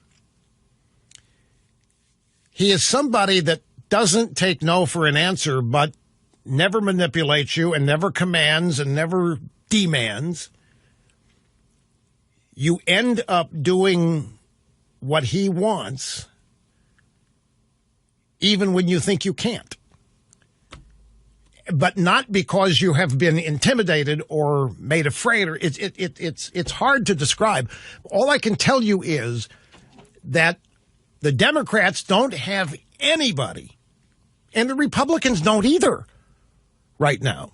He is somebody that doesn't take no for an answer, but never manipulates you and never commands and never demands. You end up doing what he wants, even when you think you can't. But not because you have been intimidated or made afraid. Or it's hard to describe. All I can tell you is that the Democrats don't have anybody, and the Republicans don't either right now.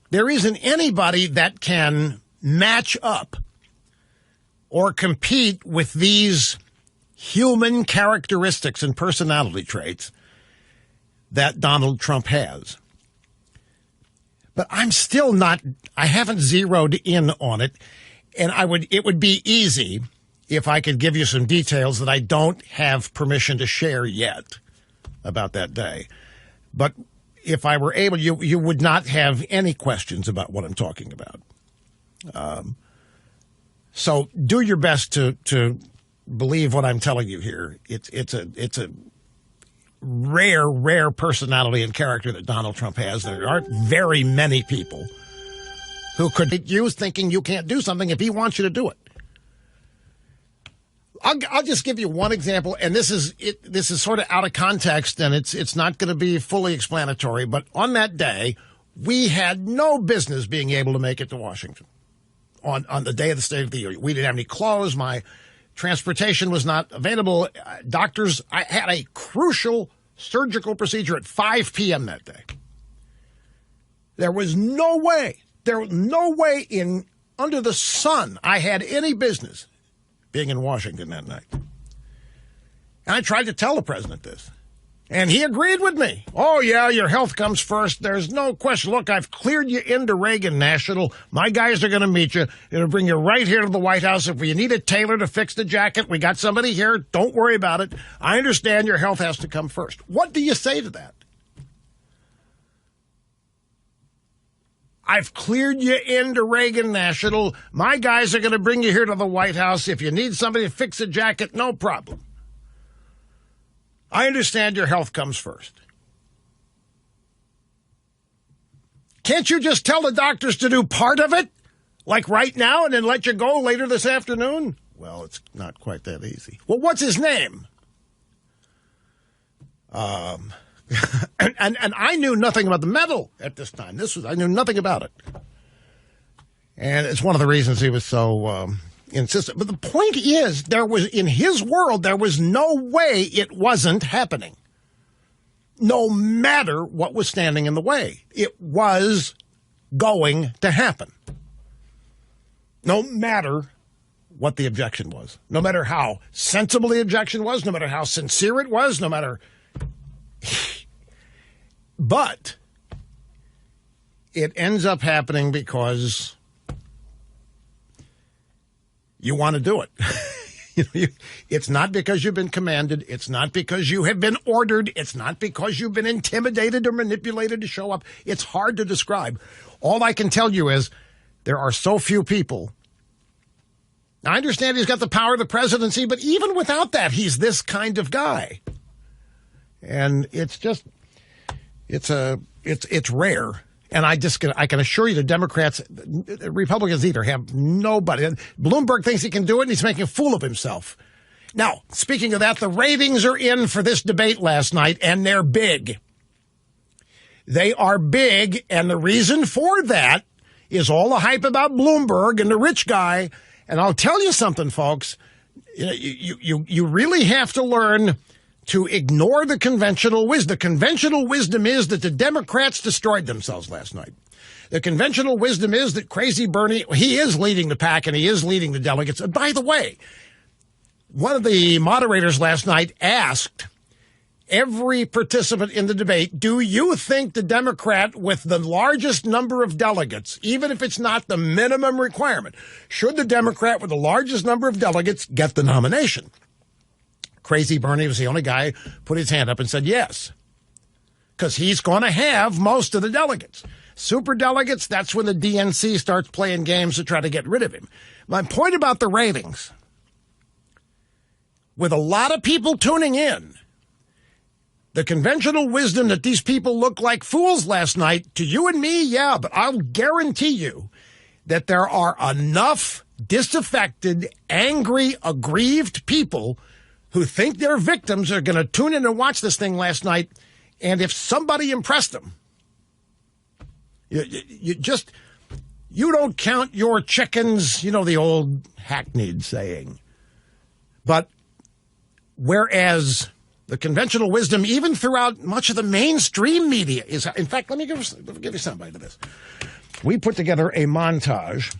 There isn't anybody that can match up or compete with these human characteristics and personality traits that Donald Trump has. But I'm still not, I haven't zeroed in on it, and it would be easy if I could give you some details that I don't have permission to share yet about that day. But if I were able, you would not have any questions about what I'm talking about. So do your best to believe what I'm telling you here. It's a rare personality and character that Donald Trump has. There aren't very many people who could use thinking you can't do something if he wants you to do it. I'll just give you one example, and this is sort of out of context, and it's not going to be fully explanatory. But on that day, we had no business being able to make it to Washington on the day of the State of the Union. We didn't have any clothes. My transportation was not available. Doctors, I had a crucial surgical procedure at 5 p.m. that day. There was no way in under the sun I had any business being in Washington that night. And I tried to tell the president this, and he agreed with me. Oh, yeah, your health comes first. There's no question. Look, I've cleared you into Reagan National. My guys are going to meet you. They're going to bring you right here to the White House. If you need a tailor to fix the jacket, we got somebody here. Don't worry about it. I understand your health has to come first. What do you say to that? I've cleared you into Reagan National. My guys are going to bring you here to the White House. If you need somebody to fix a jacket, no problem. I understand your health comes first. Can't you just tell the doctors to do part of it, like right now, and then let you go later this afternoon? Well, it's not quite that easy. Well, what's his name? And I knew nothing about the medal at this time. I knew nothing about it. And it's one of the reasons he was so insistent. But the point is, in his world, there was no way it wasn't happening. No matter what was standing in the way, it was going to happen. No matter what the objection was, no matter how sensible the objection was, no matter how sincere it was, no matter... But it ends up happening because you want to do it. It's not because you've been commanded. It's not because you have been ordered. It's not because you've been intimidated or manipulated to show up. It's hard to describe. All I can tell you is there are so few people. Now, I understand he's got the power of the presidency, but even without that, he's this kind of guy. And it's just... It's rare, and I can assure you the Democrats, Republicans either have nobody. Bloomberg thinks he can do it, and he's making a fool of himself. Now, speaking of that, the ratings are in for this debate last night, and they're big. They are big, and the reason for that is all the hype about Bloomberg and the rich guy. And I'll tell you something, folks. You really have to learn to ignore the conventional wisdom. The conventional wisdom is that the Democrats destroyed themselves last night. The conventional wisdom is that crazy Bernie, he is leading the pack and he is leading the delegates. And by the way, one of the moderators last night asked every participant in the debate, do you think the Democrat with the largest number of delegates, even if it's not the minimum requirement, should the Democrat with the largest number of delegates get the nomination? Crazy Bernie was the only guy who put his hand up and said yes, because he's going to have most of the delegates. Super delegates, that's when the DNC starts playing games to try to get rid of him. My point about the ratings, with a lot of people tuning in, the conventional wisdom that these people look like fools last night, to you and me, yeah, but I'll guarantee you that there are enough disaffected, angry, aggrieved people who think they're victims are going to tune in and watch this thing last night, and if somebody impressed them, you don't count your chickens, you know, the old hackneyed saying. But whereas the conventional wisdom, even throughout much of the mainstream media, is, in fact, let me give you somebody to this. We put together a montage.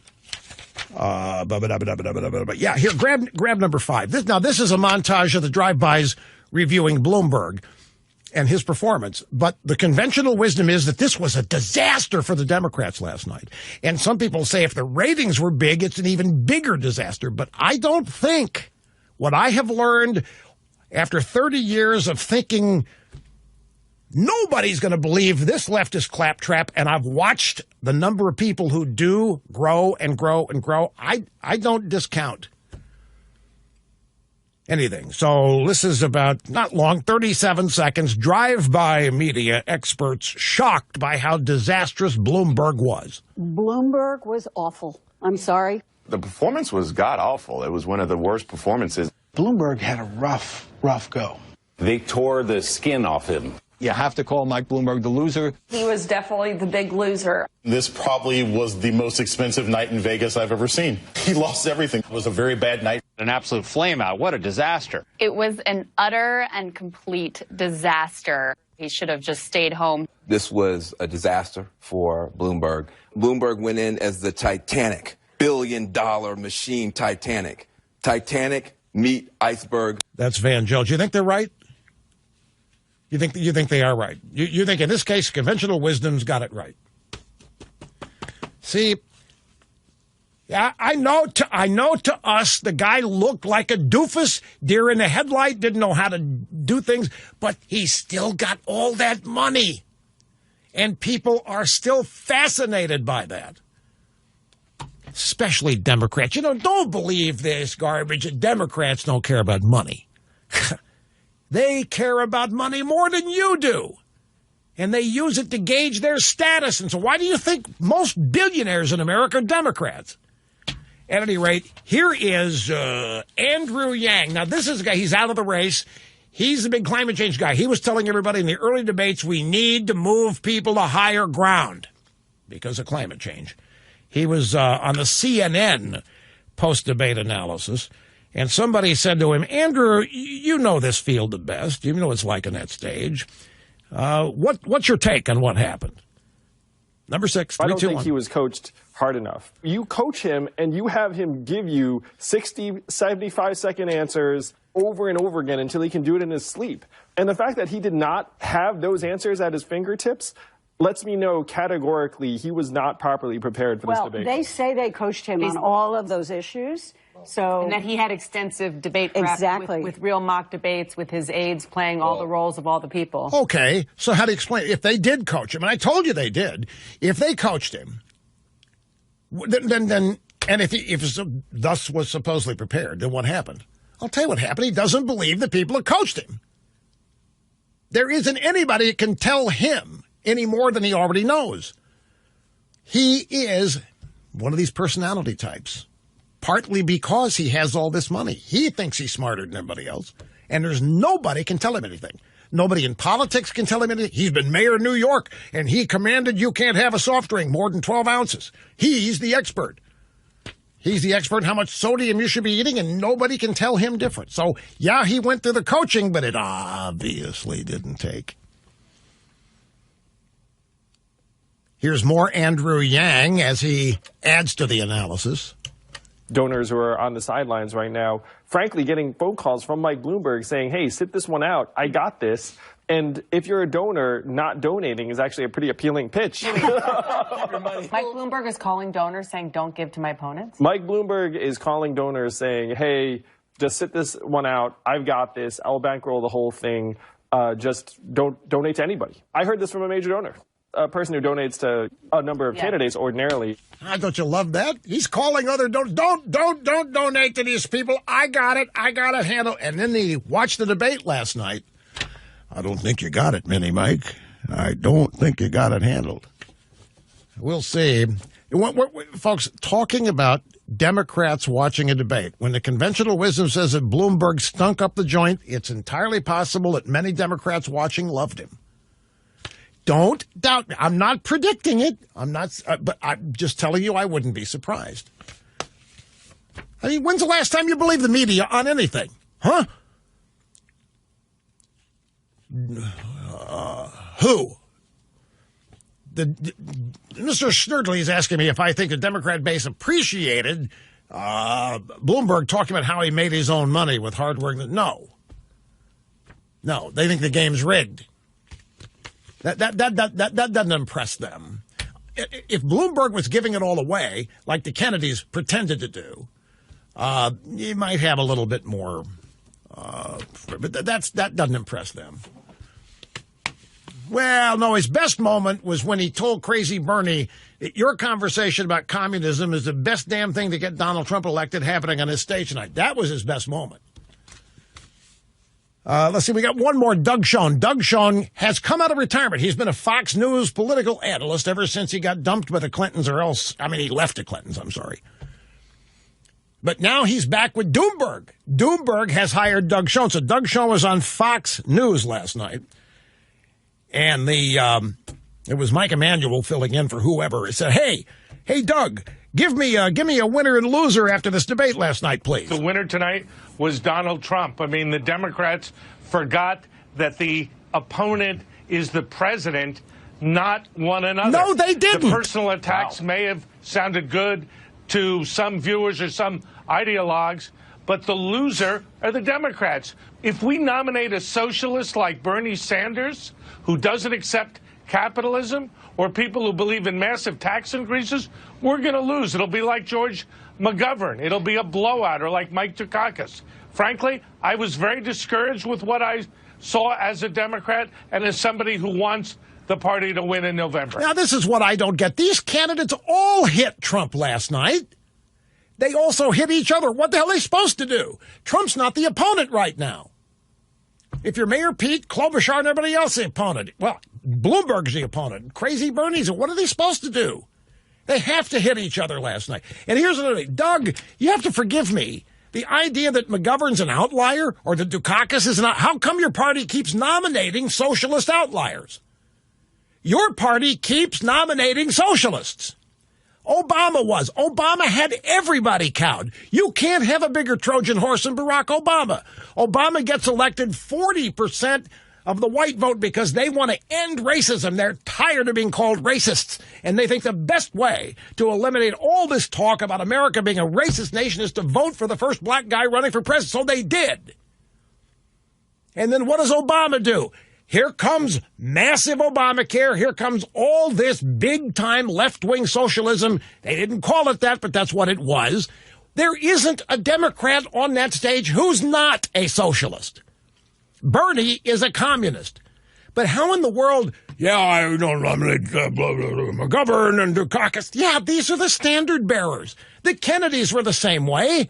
Yeah, here, grab number 5. This is a montage of the drive-bys reviewing Bloomberg and his performance. But the conventional wisdom is that this was a disaster for the Democrats last night. And some people say if the ratings were big, it's an even bigger disaster. But I don't think what I have learned after 30 years of thinking nobody's going to believe this leftist claptrap, and I've watched the number of people who do grow and grow and grow, I don't discount anything. So this is about, not long, 37 seconds, drive-by media experts shocked by how disastrous Bloomberg was. Bloomberg was awful. I'm sorry. The performance was god-awful. It was one of the worst performances. Bloomberg had a rough go. They tore the skin off him. You have to call Mike Bloomberg the loser. He was definitely the big loser. This probably was the most expensive night in Vegas I've ever seen. He lost everything. It was a very bad night. An absolute flameout. What a disaster. It was an utter and complete disaster. He should have just stayed home. This was a disaster for Bloomberg. Bloomberg went in as the Titanic, billion-dollar machine Titanic. Titanic meet iceberg. That's Van Gogh. Do you think they're right? You think they are right? You think in this case conventional wisdom's got it right? See, yeah, I know to us the guy looked like a doofus, deer in the headlight, didn't know how to do things, but he's still got all that money, and people are still fascinated by that. Especially Democrats. You know, don't believe this garbage. Democrats don't care about money. They care about money more than you do. And they use it to gauge their status. And so why do you think most billionaires in America are Democrats? At any rate, here is Andrew Yang. Now, this is a guy, he's out of the race. He's the big climate change guy. He was telling everybody in the early debates, we need to move people to higher ground because of climate change. He was on the CNN post-debate analysis. And somebody said to him, Andrew, you know this field the best. You know what it's like on that stage. What's your take on what happened? Number 6, 3, 2, 1. I don't think he was coached hard enough. You coach him, and you have him give you 60, 75-second answers over and over again until he can do it in his sleep. And the fact that he did not have those answers at his fingertips lets me know categorically he was not properly prepared for this debate. Well, they say they coached him on all of those issues. And that he had extensive debate prep with real mock debates, with his aides playing all the roles of all the people. Okay, so how do you explain it? If they did coach him, and I told you they did, if they coached him, then and if he thus was supposedly prepared, then what happened? I'll tell you what happened. He doesn't believe the people that coached him. There isn't anybody that can tell him any more than he already knows. He is one of these personality types. Partly because he has all this money. He thinks he's smarter than everybody else, and there's nobody can tell him anything. Nobody in politics can tell him anything. He's been mayor of New York, and he commanded you can't have a soft drink more than 12 ounces. He's the expert. He's the expert how much sodium you should be eating, and nobody can tell him different. So, yeah, he went through the coaching, but it obviously didn't take. Here's more Andrew Yang as he adds to the analysis. Donors who are on the sidelines right now, frankly, getting phone calls from Mike Bloomberg saying, hey, sit this one out. I got this. And if you're a donor, not donating is actually a pretty appealing pitch. Mike Bloomberg is calling donors saying, don't give to my opponents? Mike Bloomberg is calling donors saying, hey, just sit this one out. I've got this. I'll bankroll the whole thing. Just don't donate to anybody. I heard this from a major donor, a person who donates to a number of candidates ordinarily. Don't you love that? He's calling other donors. Don't donate to these people. I got it handled. And then he watched the debate last night. I don't think you got it, Mini Mike. I don't think you got it handled. We'll see. Folks, talking about Democrats watching a debate, when the conventional wisdom says that Bloomberg stunk up the joint, it's entirely possible that many Democrats watching loved him. Don't doubt me. I'm not predicting it. But I'm just telling you I wouldn't be surprised. I mean, when's the last time you believed the media on anything? Huh? Who? Mr. Snerdley is asking me if I think the Democrat base appreciated Bloomberg talking about how he made his own money with hard work. No, they think the game's rigged. That doesn't impress them. If Bloomberg was giving it all away, like the Kennedys pretended to do, you might have a little bit more. But that doesn't impress them. Well, no, his best moment was when he told Crazy Bernie, your conversation about communism is the best damn thing to get Donald Trump elected happening on his stage tonight. That was his best moment. Let's see, we got one more, Doug Schoen. Doug Schoen has come out of retirement. He's been a Fox News political analyst ever since he got dumped by the Clintons he left the Clintons, I'm sorry. But now he's back with Doomberg. Doomberg has hired Doug Schoen. So Doug Schoen was on Fox News last night. And it was Mike Emanuel filling in for whoever. He said, hey, Doug, give me a winner and loser after this debate last night, please. The winner tonight was Donald Trump. I mean, the Democrats forgot that the opponent is the president, not one another. No, they didn't. The personal attacks may have sounded good to some viewers or some ideologues, but the loser are the Democrats. If we nominate a socialist like Bernie Sanders, who doesn't accept capitalism, or people who believe in massive tax increases, we're going to lose. It'll be like George McGovern. It'll be a blowout, or like Mike Dukakis. Frankly, I was very discouraged with what I saw as a Democrat and as somebody who wants the party to win in November. Now, this is what I don't get. These candidates all hit Trump last night. They also hit each other. What the hell are they supposed to do? Trump's not the opponent right now. If you're Mayor Pete, Klobuchar, and everybody else the opponent. Well, Bloomberg's the opponent. Crazy Bernie's. What are they supposed to do? They have to hit each other last night. And here's another thing. Doug, you have to forgive me. The idea that McGovern's an outlier or that Dukakis is not. How come your party keeps nominating socialist outliers? Your party keeps nominating socialists. Obama had everybody cowed. You can't have a bigger Trojan horse than Barack Obama. Obama gets elected 40% of the white vote because they want to end racism. They're tired of being called racists. And they think the best way to eliminate all this talk about America being a racist nation is to vote for the first black guy running for president. So they did. And then what does Obama do? Here comes massive Obamacare. Here comes all this big-time left-wing socialism. They didn't call it that, but that's what it was. There isn't a Democrat on that stage who's not a socialist. Bernie is a communist. But how in the world, I don't nominate McGovern and Dukakis. Yeah, these are the standard bearers. The Kennedys were the same way.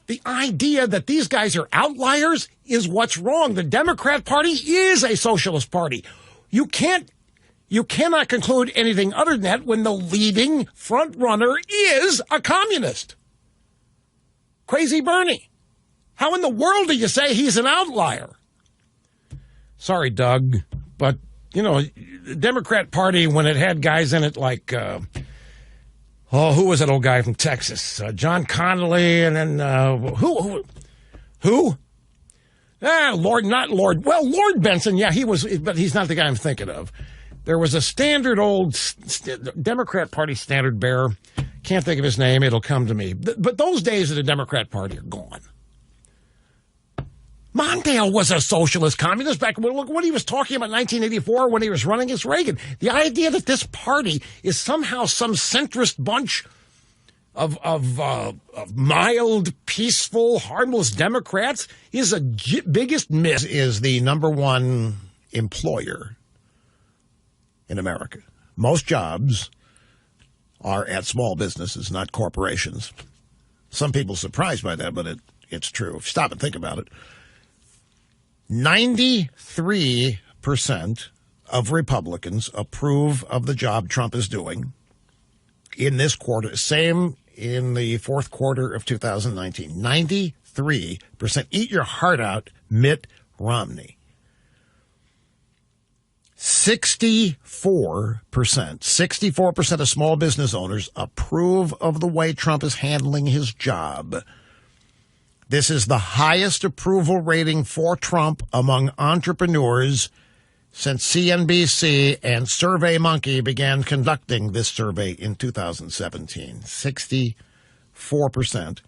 The idea that these guys are outliers is what's wrong. The Democrat Party is a socialist party. You cannot conclude anything other than that when the leading front runner is a communist. Crazy Bernie. How in the world do you say he's an outlier? Sorry, Doug, but, you know, the Democrat Party, when it had guys in it like, who was that old guy from Texas? John Connolly, and then, who? Lord Benson, yeah, he was, but he's not the guy I'm thinking of. There was a standard old Democrat Party standard bearer. Can't think of his name. It'll come to me. But those days of the Democrat Party are gone. Mondale was a socialist communist back when, look what he was talking about in 1984 when he was running against Reagan. The idea that this party is somehow some centrist bunch of mild, peaceful, harmless Democrats is a biggest miss. Is the number one employer in America. Most jobs are at small businesses, not corporations. Some people are surprised by that, but it's true. Stop and think about it. 93% of Republicans approve of the job Trump is doing in this quarter. Same in the fourth quarter of 2019. 93%. Eat your heart out, Mitt Romney. 64% of small business owners approve of the way Trump is handling his job. This is the highest approval rating for Trump among entrepreneurs since CNBC and SurveyMonkey began conducting this survey in 2017. 64%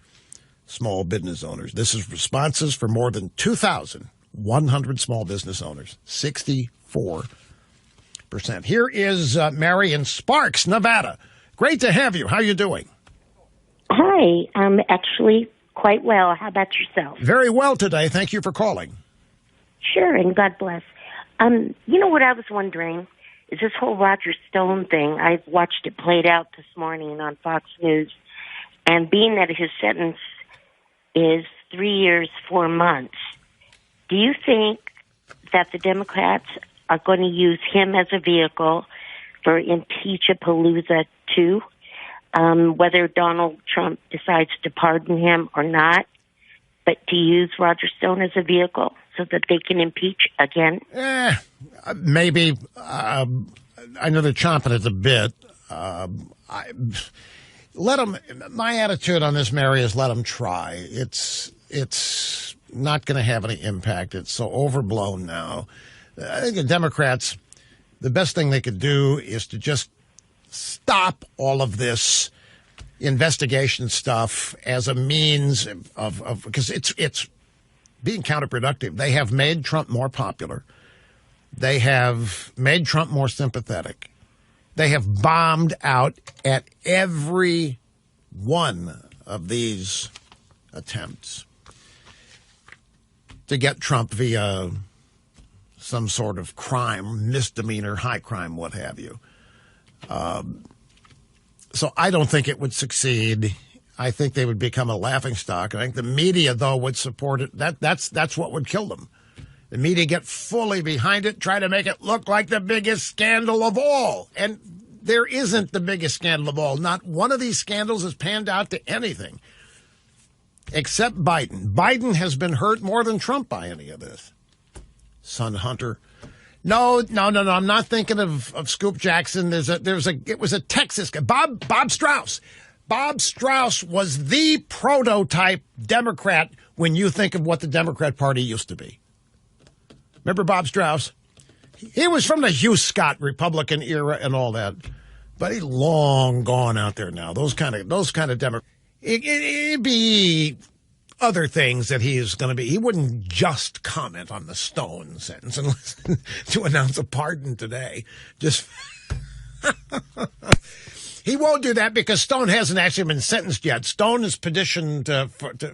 small business owners. This is responses for more than 2,100 small business owners. 64%. Here is Mary in Sparks, Nevada. Great to have you. How are you doing? Hi. I'm actually quite well. How about yourself? Very well today. Thank you for calling. Sure, and God bless. You know what I was wondering is this whole Roger Stone thing. I watched it played out this morning on Fox News, and being that his sentence is 3 years, 4 months, do you think that the Democrats are going to use him as a vehicle for Impeach-a-Palooza 2, whether Donald Trump decides to pardon him or not, but to use Roger Stone as a vehicle so that they can impeach again? Maybe. I know they're chomping at the bit. Let them. My attitude on this, Mary, is let them try. It's not going to have any impact. It's so overblown now. I think the Democrats, the best thing they could do is to just stop all of this investigation stuff as a means of because it's being counterproductive. They have made Trump more popular. They have made Trump more sympathetic. They have bombed out at every one of these attempts to get Trump via some sort of crime, misdemeanor, high crime, what have you. So I don't think it would succeed. I think they would become a laughingstock. I think the media, though, would support it. That's what would kill them. The media get fully behind it, try to make it look like the biggest scandal of all. And there isn't the biggest scandal of all. Not one of these scandals has panned out to anything except Biden. Biden has been hurt more than Trump by any of this. Son Hunter. No. I'm not thinking of Scoop Jackson. It was a Texas guy. Bob Strauss. Bob Strauss was the prototype Democrat when you think of what the Democrat Party used to be. Remember Bob Strauss? He was from the Hugh Scott Republican era and all that, but he's long gone out there now. Those kind of Democrats. It'd be other things that he's going to be. He wouldn't just comment on the Stone sentence and listen to announce a pardon today. Just he won't do that because Stone hasn't actually been sentenced yet. Stone is petitioned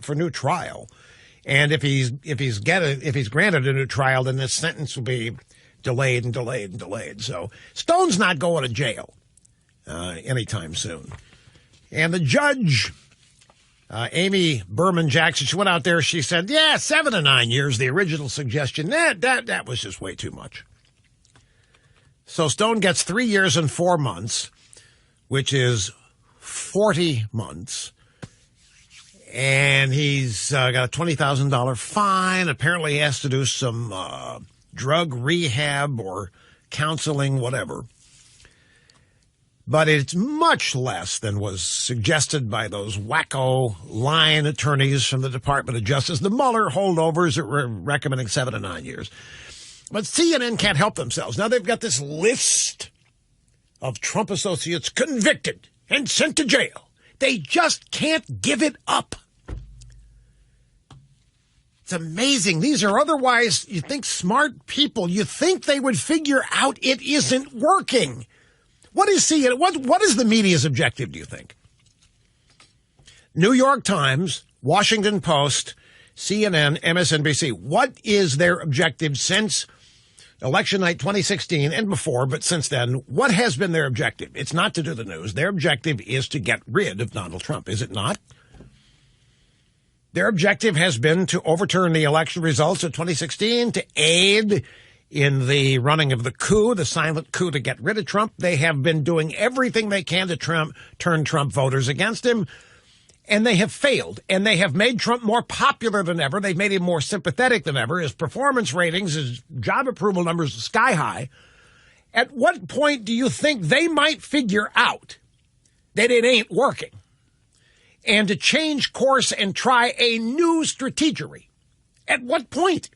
for new trial, and if he's granted a new trial, then this sentence will be delayed and delayed and delayed. So Stone's not going to jail anytime soon. And the judge, Amy Berman Jackson, she went out there. She said, 7 to 9 years, the original suggestion. That was just way too much. So Stone gets 3 years and 4 months, which is 40 months. And he's got a $20,000 fine. Apparently he has to do some drug rehab or counseling, whatever. But it's much less than was suggested by those wacko lying attorneys from the Department of Justice, the Mueller holdovers that were recommending 7 to 9 years. But CNN can't help themselves. Now they've got this list of Trump associates convicted and sent to jail. They just can't give it up. It's amazing. These are otherwise, you think, smart people. You think they would figure out it isn't working. What is the media's objective, do you think? New York Times, Washington Post, CNN, MSNBC. What is their objective since election night 2016 and before, but since then, what has been their objective? It's not to do the news. Their objective is to get rid of Donald Trump, is it not? Their objective has been to overturn the election results of 2016, to aid in the running of the coup, the silent coup to get rid of Trump. They have been doing everything they can to turn Trump voters against him, and they have failed. And they have made Trump more popular than ever. They've made him more sympathetic than ever. His performance ratings, his job approval numbers sky high. At what point do you think they might figure out that it ain't working and to change course and try a new strategery? At what point?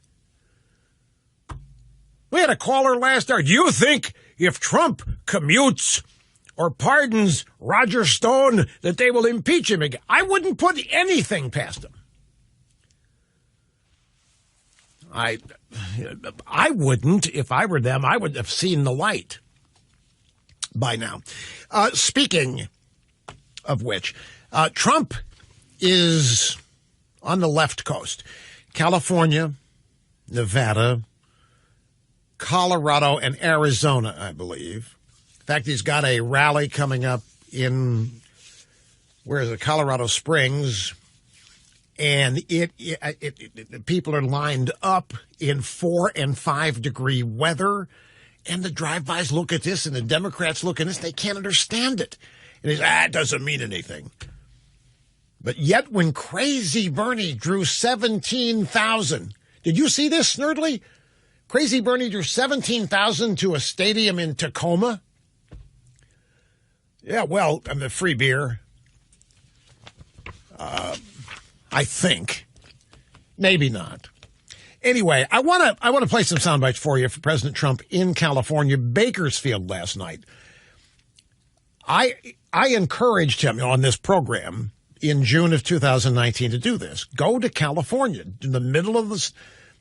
We had a caller last hour. Do you think if Trump commutes or pardons Roger Stone that they will impeach him again? I wouldn't put anything past him. I wouldn't. If I were them, I would have seen the light by now. Speaking of which, Trump is on the left coast. California, Nevada, Colorado, and Arizona, I believe. In fact, he's got a rally coming up in, where is it, Colorado Springs, and people are lined up in 4 and 5 degree weather, and the drive-bys look at this, and the Democrats look at this, they can't understand it. And it doesn't mean anything. But yet when Crazy Bernie drew 17,000, did you see this, Snerdley? Crazy Bernie drew 17,000 to a stadium in Tacoma. Yeah, well, and the free beer. I think. Maybe not. Anyway, I want to play some sound bites for you for President Trump in California, Bakersfield last night. I encouraged him on this program in June of 2019 to do this. Go to California in the middle of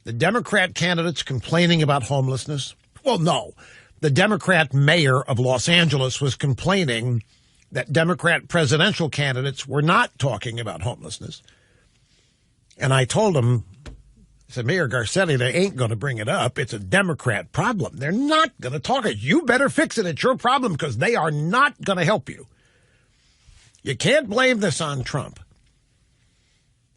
the Democrat candidates complaining about homelessness. Well, no. The Democrat mayor of Los Angeles was complaining that Democrat presidential candidates were not talking about homelessness. And I told him, I said, Mayor Garcetti, they ain't going to bring it up. It's a Democrat problem. They're not going to talk it. You better fix it. It's your problem because they are not going to help you. You can't blame this on Trump.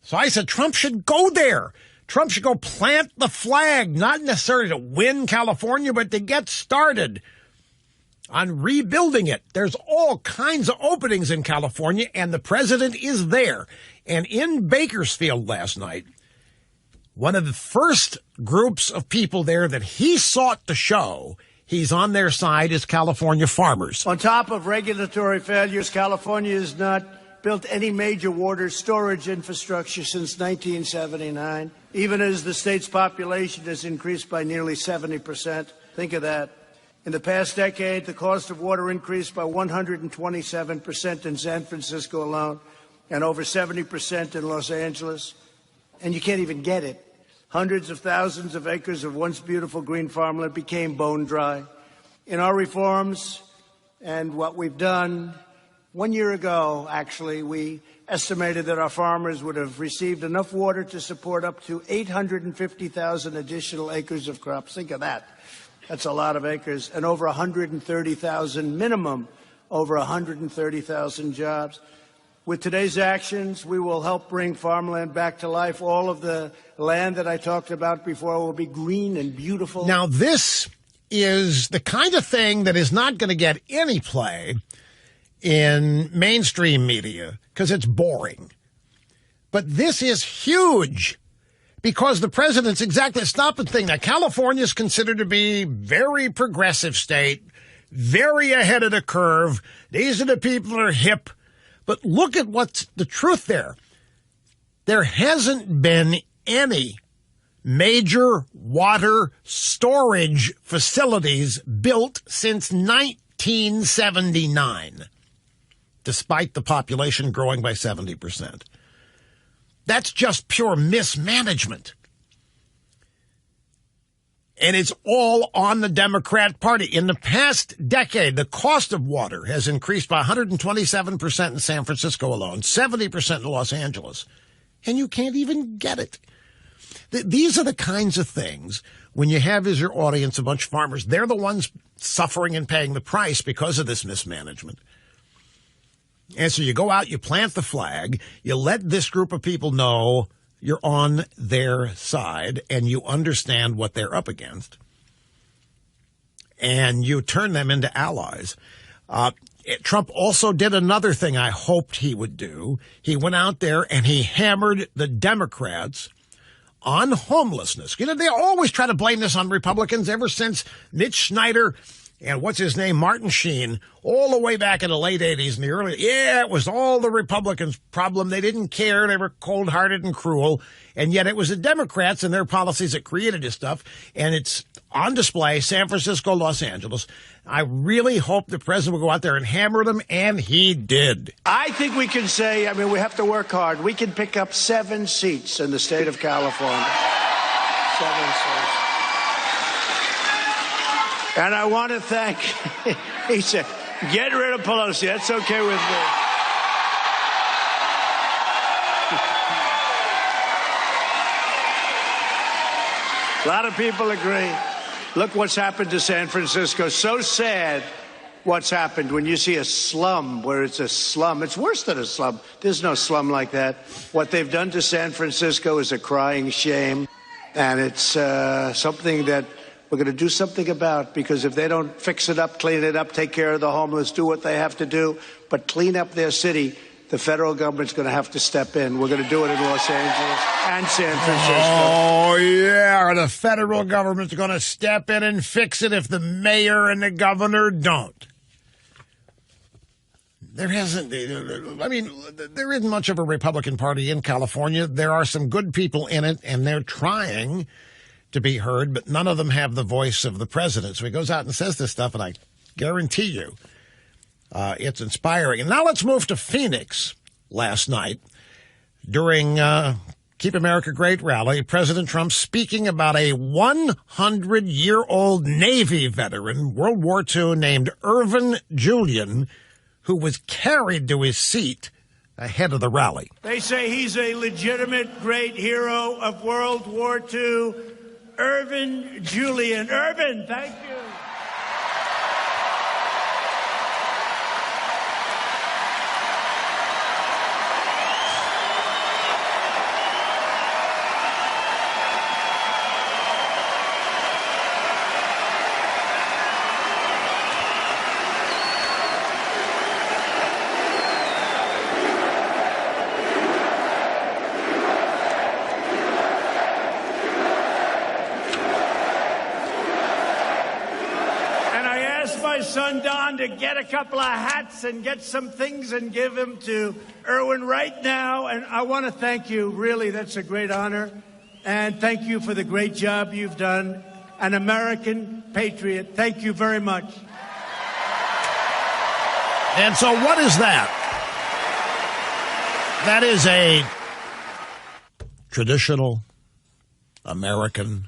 So I said, Trump should go there. Trump should go plant the flag, not necessarily to win California, but to get started on rebuilding it. There's all kinds of openings in California, and the president is there. And in Bakersfield last night, one of the first groups of people there that he sought to show he's on their side is California farmers. On top of regulatory failures, California has not built any major water storage infrastructure since 1979, even as the state's population has increased by nearly 70%. Think of that. In the past decade, the cost of water increased by 127% in San Francisco alone and over 70% in Los Angeles. And you can't even get it. Hundreds of thousands of acres of once beautiful green farmland became bone dry. In our reforms and what we've done, 1 year ago, actually, we estimated that our farmers would have received enough water to support up to 850,000 additional acres of crops. Think of that. That's a lot of acres. And over 130,000 minimum, over 130,000 jobs. With today's actions, we will help bring farmland back to life. All of the land that I talked about before will be green and beautiful. Now, this is the kind of thing that is not going to get any play in mainstream media because it's boring. But this is huge Because the president's exactly, it's not the thing. Now, California is considered to be very progressive state, very ahead of the curve. These are the people that are hip. But look at what's the truth there. There hasn't been any major water storage facilities built since 1979, despite the population growing by 70%. That's just pure mismanagement. And it's all on the Democrat Party. In the past decade, the cost of water has increased by 127% in San Francisco alone, 70% in Los Angeles. And you can't even get it. These are the kinds of things, when you have as your audience a bunch of farmers, they're the ones suffering and paying the price because of this mismanagement. And so you go out, you plant the flag, you let this group of people know you're on their side and you understand what they're up against. And you turn them into allies. Trump also did another thing I hoped he would do. He went out there and he hammered the Democrats on homelessness. You know, they always try to blame this on Republicans ever since Mitch Schneider and what's his name, Martin Sheen, all the way back in the late 80s and the early, it was all the Republicans' problem. They didn't care. They were cold-hearted and cruel. And yet it was the Democrats and their policies that created this stuff. And it's on display, San Francisco, Los Angeles. I really hope the president will go out there and hammer them, and he did. I think we can say, we have to work hard. We can pick up 7 seats in the state of California. 7 seats. And I want to thank, he said, get rid of Pelosi. That's okay with me. A lot of people agree. Look what's happened to San Francisco. So sad what's happened when you see a slum where it's a slum. It's worse than a slum. There's no slum like that. What they've done to San Francisco is a crying shame. And it's something that we're going to do something about, because if they don't fix it up, clean it up, take care of the homeless, do what they have to do, but clean up their city, the federal government's going to have to step in. We're going to do it in Los Angeles and San Francisco. Oh, yeah. The federal government's going to step in and fix it if the mayor and the governor don't. There isn't much of a Republican Party in California. There are some good people in it, and they're trying to be heard, but none of them have the voice of the president. So he goes out and says this stuff, and I guarantee you it's inspiring. And now let's move to Phoenix. Last night, during Keep America Great rally, President Trump speaking about a 100-year-old Navy veteran, World War II, named Irvin Julian, who was carried to his seat ahead of the rally. They say he's a legitimate great hero of World War II. Irvin Julian. Irvin, thank you. Son Don to get a couple of hats and get some things and give them to Irwin right now. And I want to thank you. Really, that's a great honor. And thank you for the great job you've done. An American patriot. Thank you very much. And so what is that? That is a traditional American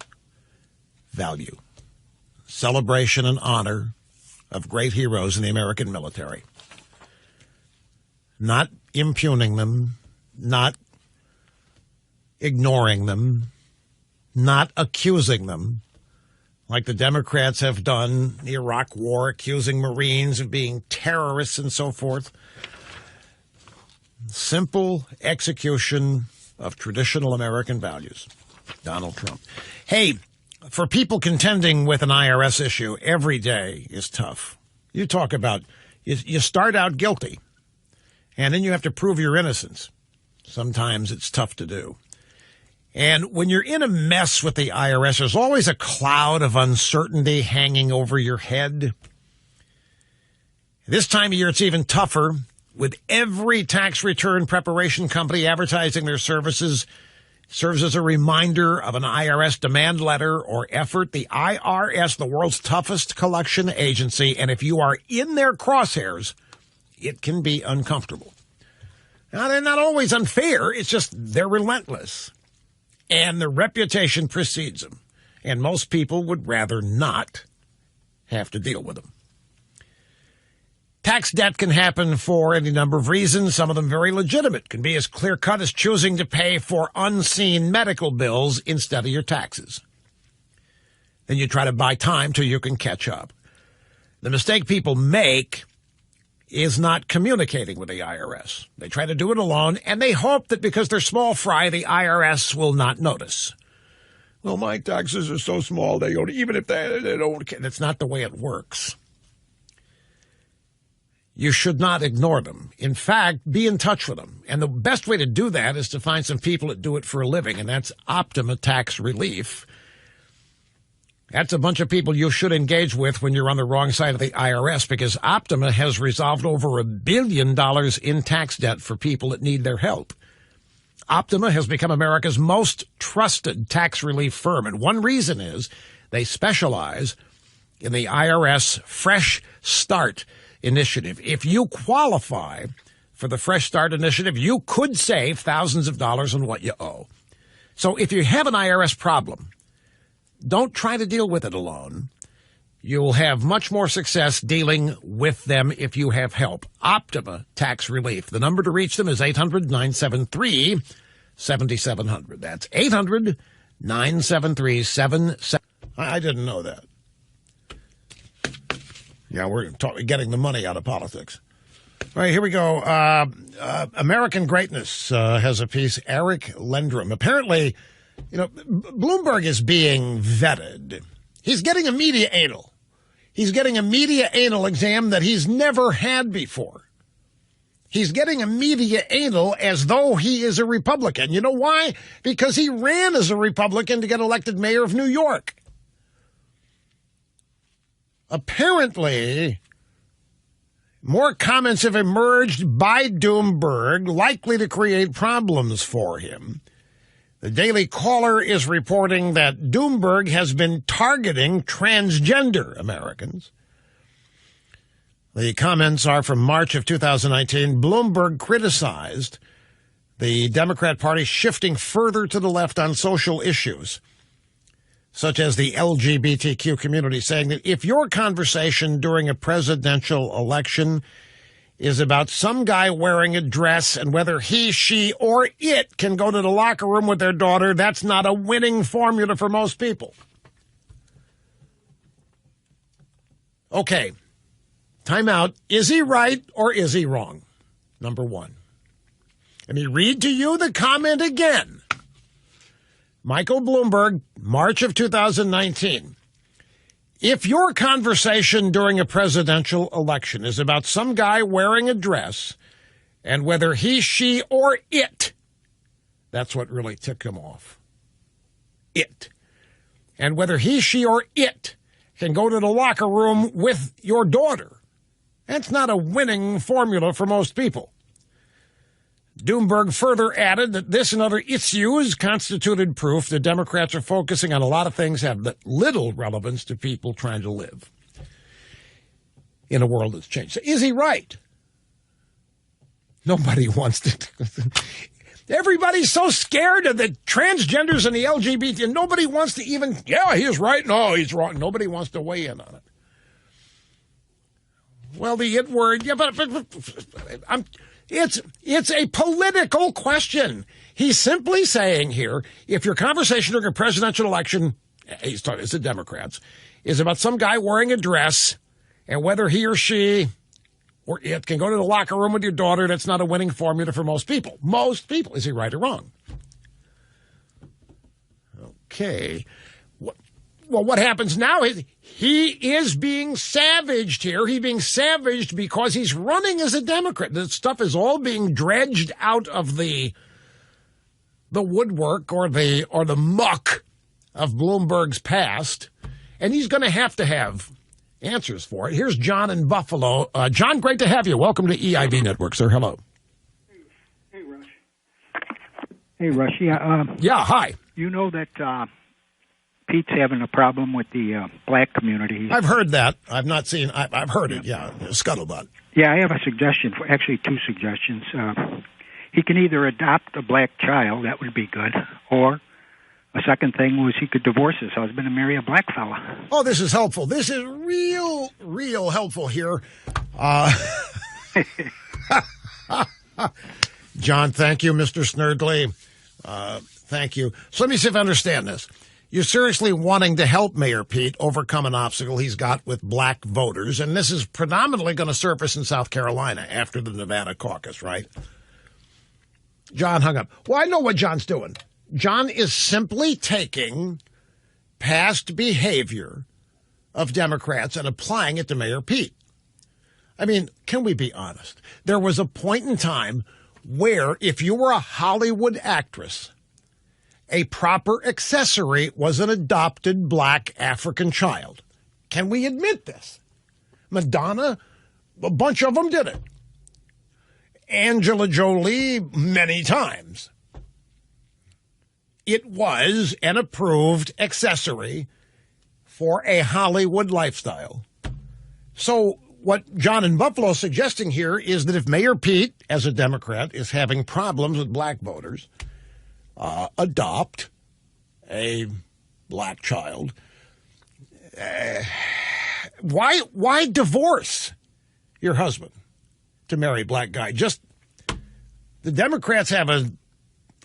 value. Celebration and honor of great heroes in the American military. Not impugning them, not ignoring them, not accusing them, like the Democrats have done in the Iraq War, accusing Marines of being terrorists and so forth. Simple execution of traditional American values. Donald Trump. Hey, for people contending with an IRS issue, every day is tough. You talk about, you start out guilty, and then you have to prove your innocence. Sometimes it's tough to do. And when you're in a mess with the IRS, there's always a cloud of uncertainty hanging over your head. This time of year, it's even tougher, with every tax return preparation company advertising their services serves as a reminder of an IRS demand letter or effort. The IRS, the world's toughest collection agency, and if you are in their crosshairs, it can be uncomfortable. Now, they're not always unfair. It's just they're relentless, and their reputation precedes them, and most people would rather not have to deal with them. Tax debt can happen for any number of reasons, some of them very legitimate. Can be as clear-cut as choosing to pay for unseen medical bills instead of your taxes. Then you try to buy time till you can catch up. The mistake people make is not communicating with the IRS. They try to do it alone, and they hope that because they're small fry, the IRS will not notice. Well, my taxes are so small, they don't, even if they don't care. That's not the way it works. You should not ignore them. In fact, be in touch with them. And the best way to do that is to find some people that do it for a living, and that's Optima Tax Relief. That's a bunch of people you should engage with when you're on the wrong side of the IRS, because Optima has resolved over $1 billion in tax debt for people that need their help. Optima has become America's most trusted tax relief firm, and one reason is they specialize in the IRS Fresh Start Initiative. If you qualify for the Fresh Start Initiative, you could save thousands of dollars on what you owe. So if you have an IRS problem, don't try to deal with it alone. You'll have much more success dealing with them if you have help. Optima Tax Relief. The number to reach them is 800-973-7700. That's 800-973-7700. I didn't know that. Yeah, we're getting the money out of politics. All right, here we go. American Greatness has a piece. Eric Lendrum. Apparently, Bloomberg is being vetted. He's getting a media anal. He's getting a media anal exam that he's never had before. He's getting a media anal as though he is a Republican. You know why? Because he ran as a Republican to get elected mayor of New York. Apparently, more comments have emerged by Bloomberg, likely to create problems for him. The Daily Caller is reporting that Bloomberg has been targeting transgender Americans. The comments are from March of 2019. Bloomberg criticized the Democrat Party shifting further to the left on social issues, such as the LGBTQ community, saying that if your conversation during a presidential election is about some guy wearing a dress and whether he, she, or it can go to the locker room with their daughter, that's not a winning formula for most people. Okay, time out. Is he right or is he wrong? Number one. Let me read to you the comment again. Michael Bloomberg, March of 2019. If your conversation during a presidential election is about some guy wearing a dress and whether he, she, or it, that's what really ticked him off. It. And whether he, she, or it can go to the locker room with your daughter, that's not a winning formula for most people. Bloomberg further added that this and other issues constituted proof that Democrats are focusing on a lot of things that have little relevance to people trying to live in a world that's changed. So is he right? Nobody wants to. Everybody's so scared of the transgenders and the LGBT, and nobody wants to even, yeah, he's right, no, he's wrong. Nobody wants to weigh in on it. Well, the it word, yeah, but it's a political question. He's simply saying here, if your conversation during a presidential election, he's talking, it's the Democrats, is about some guy wearing a dress and whether he or she or it can go to the locker room with your daughter, that's not a winning formula for most people. Most people. Is he right or wrong? Okay. Well, what happens now is he is being savaged here. He's being savaged because he's running as a Democrat. This stuff is all being dredged out of the the woodwork or the muck of Bloomberg's past, and he's going to have answers for it. Here's John in Buffalo. John, great to have you. Welcome to EIB Network, sir. Hello. Hey, Rush. Hey, Rush. Yeah, hi. You know that Pete's having a problem with the black community. I've heard that. I've not seen. I've heard it. Yeah, scuttlebutt. Yeah, I have a suggestion. Actually, two suggestions. He can either adopt a black child. That would be good. Or a second thing was he could divorce his husband and marry a black fella. Oh, this is helpful. This is real helpful here. John, thank you, Mr. Snerdley. Thank you. So let me see if I understand this. You're seriously wanting to help Mayor Pete overcome an obstacle he's got with black voters, and this is predominantly going to surface in South Carolina after the Nevada caucus, right? John hung up. Well, I know what John's doing. John is simply taking past behavior of Democrats and applying it to Mayor Pete. I mean, can we be honest? There was a point in time where if you were a Hollywood actress, a proper accessory was an adopted black African child. Can we admit this? Madonna, a bunch of them did it. Angela Jolie, many times. It was an approved accessory for a Hollywood lifestyle. So what John in Buffalo is suggesting here is that if Mayor Pete, as a Democrat, is having problems with black voters, adopt a black child. Why divorce your husband to marry a black guy? Just the Democrats have an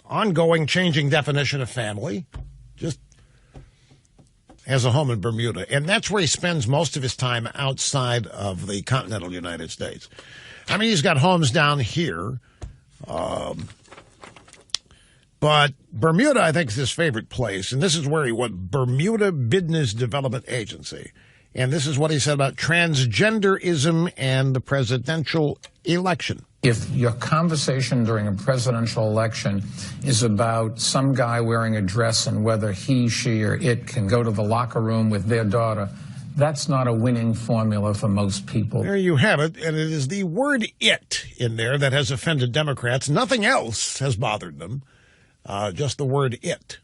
ongoing changing definition of family. Just has a home in Bermuda, and that's where he spends most of his time outside of the continental United States. I mean, he's got homes down here. But Bermuda, I think, is his favorite place, and this is where he went, Bermuda Business Development Agency. And this is what he said about transgenderism and the presidential election. If your conversation during a presidential election is about some guy wearing a dress and whether he, she, or it can go to the locker room with their daughter, that's not a winning formula for most people. There you have it, and it is the word "it" in there that has offended Democrats. Nothing else has bothered them. Just the word "it."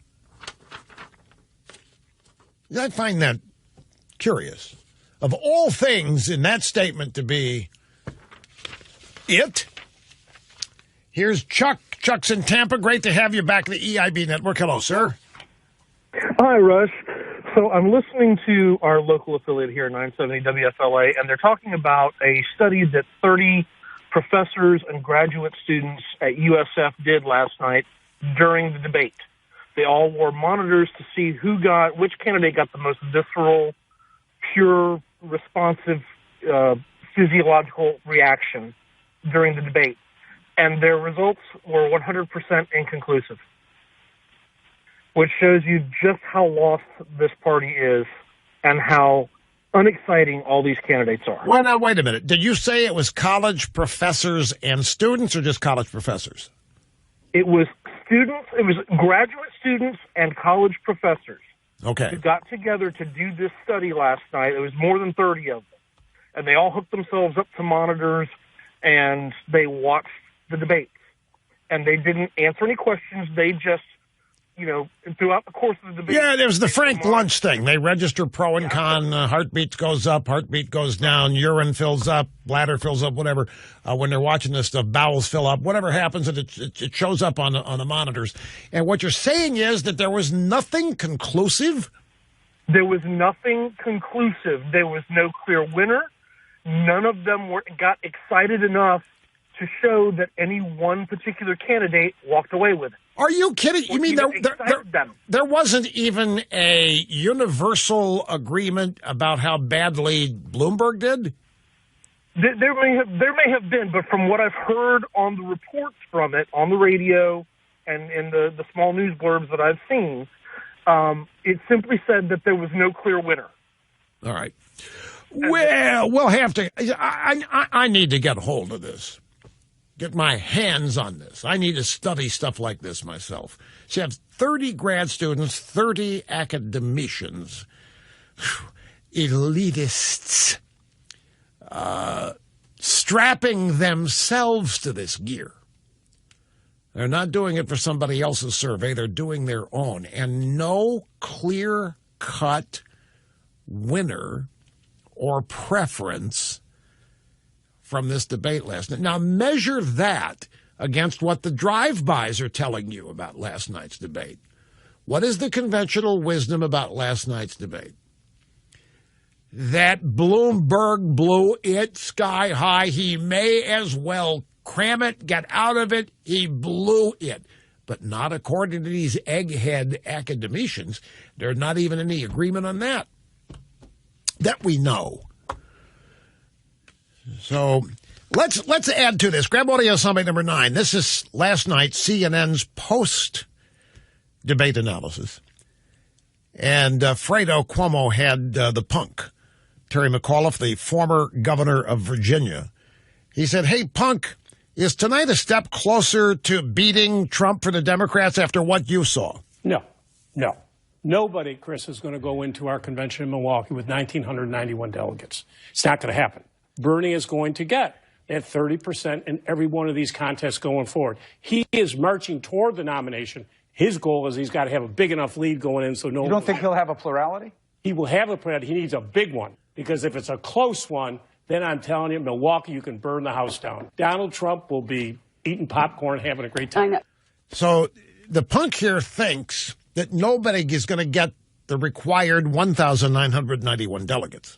I find that curious. Of all things in that statement to be it. Here's Chuck. Chuck's in Tampa. Great to have you back at the EIB Network. Hello, sir. Hi, Rush. So I'm listening to our local affiliate here, 970 WFLA, and they're talking about a study that 30 professors and graduate students at USF did last night during the debate. They all wore monitors to see which candidate got the most visceral, pure, responsive, physiological reaction during the debate. And their results were 100% inconclusive, which shows you just how lost this party is and how unexciting all these candidates are. Well, now, wait a minute. Did you say it was college professors and students or just college professors? It was students, it was graduate students and college professors. Okay. Who got together to do this study last night. It was more than 30 of them. And they all hooked themselves up to monitors and they watched the debates. And they didn't answer any questions. They just, throughout the course of the debate. Yeah, there was the Frank Lunch thing. They register pro and con. Heartbeat goes up, heartbeat goes down, urine fills up, bladder fills up, whatever. When they're watching this stuff, bowels fill up. Whatever happens, it shows up on the monitors. And what you're saying is that there was nothing conclusive? There was nothing conclusive. There was no clear winner. None of them got excited enough to show that any one particular candidate walked away with it. Are you kidding? You mean there wasn't even a universal agreement about how badly Bloomberg did? There may have been, but from what I've heard on the reports from it, on the radio and in the small news blurbs that I've seen, it simply said that there was no clear winner. All right. Well, we'll have to. I need to get a hold of this. get my hands on this. I need to study stuff like this myself. So you have 30 grad students, 30 academicians, elitists, strapping themselves to this gear. They're not doing it for somebody else's survey. They're doing their own. And no clear-cut winner or preference from this debate last night. Now, measure that against what the drive-bys are telling you about last night's debate. What is the conventional wisdom about last night's debate? That Bloomberg blew it sky high. He may as well cram it, get out of it. He blew it. But not according to these egghead academicians. There's not even any agreement on that we know. So let's add to this. Grab audio summit number 9. This is last night CNN's post-debate analysis. And Fredo Cuomo had the punk, Terry McAuliffe, the former governor of Virginia. He said, hey, punk, is tonight a step closer to beating Trump for the Democrats after what you saw? No. Nobody, Chris, is going to go into our convention in Milwaukee with 1,991 delegates. It's not going to happen. Bernie is going to get at 30% in every one of these contests going forward. He is marching toward the nomination. His goal is he's got to have a big enough lead going in so no one... You don't think he'll have a plurality? He will have a plurality. He needs a big one. Because if it's a close one, then I'm telling you, Milwaukee, you can burn the house down. Donald Trump will be eating popcorn, having a great time. So the punk here thinks that nobody is going to get the required 1,991 delegates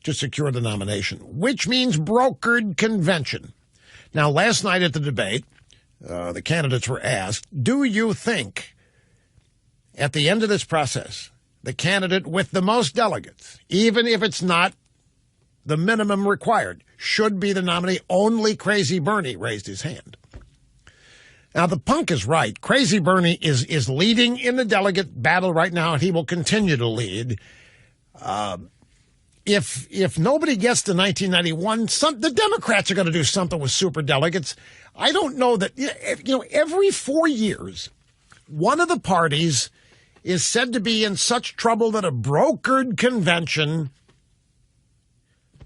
to secure the nomination, which means brokered convention. Now, last night at the debate, the candidates were asked, do you think at the end of this process, the candidate with the most delegates, even if it's not the minimum required, should be the nominee? Only Crazy Bernie raised his hand. Now, the punk is right. Crazy Bernie is leading in the delegate battle right now, and he will continue to lead. If nobody gets to 1991, the Democrats are going to do something with superdelegates. I don't know that, every 4 years, one of the parties is said to be in such trouble that a brokered convention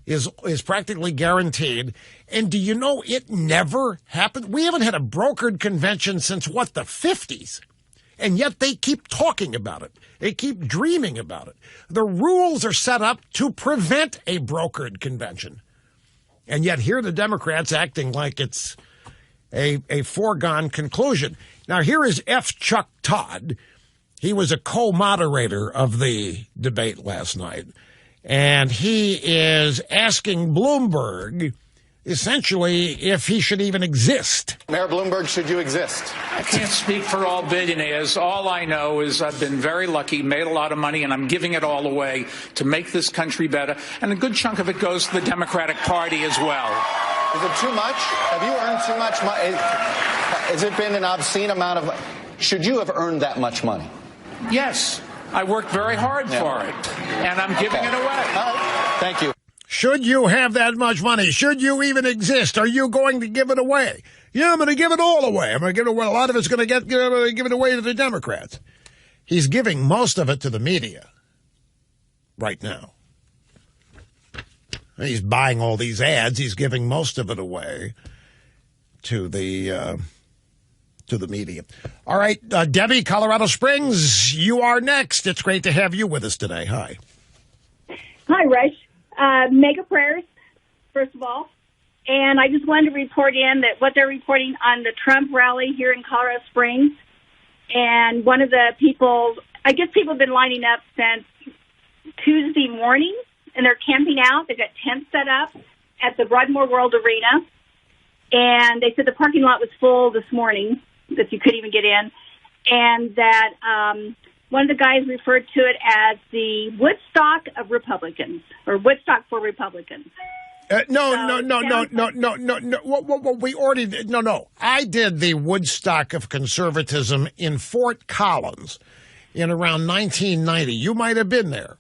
is practically guaranteed. And do you know it never happened? We haven't had a brokered convention since, the 50s? And yet they keep talking about it. They keep dreaming about it. The rules are set up to prevent a brokered convention. And yet here are the Democrats acting like it's a foregone conclusion. Now, here is F. Chuck Todd. He was a co-moderator of the debate last night. And he is asking Bloomberg, essentially, if he should even exist. Mayor Bloomberg, should you exist? I can't speak for all billionaires. All I know is I've been very lucky, made a lot of money, and I'm giving it all away to make this country better. And a good chunk of it goes to the Democratic Party as well. Is it too much? Have you earned too much money? Has it been an obscene amount of... Should you have earned that much money? Yes. I worked very hard for it, and I'm giving it away. All right. Thank you. Should you have that much money? Should you even exist? Are you going to give it away? Yeah, I'm going to give it all away. I'm going to give it away. A lot of it's going to give it away to the Democrats. He's giving most of it to the media right now. He's buying all these ads. He's giving most of it away to the media. All right, Debbie, Colorado Springs, you are next. It's great to have you with us today. Hi. Hi, Rush. Mega prayers, first of all. And I just wanted to report in that what they're reporting on the Trump rally here in Colorado Springs. And one of the people, I guess people have been lining up since Tuesday morning, and they're camping out. They've got tents set up at the Broadmoor World Arena. And they said the parking lot was full this morning, that you couldn't even get in. And that one of the guys referred to it as the Woodstock of Republicans, or Woodstock for Republicans. No. We already did. No. I did the Woodstock of conservatism in Fort Collins in around 1990. You might have been there.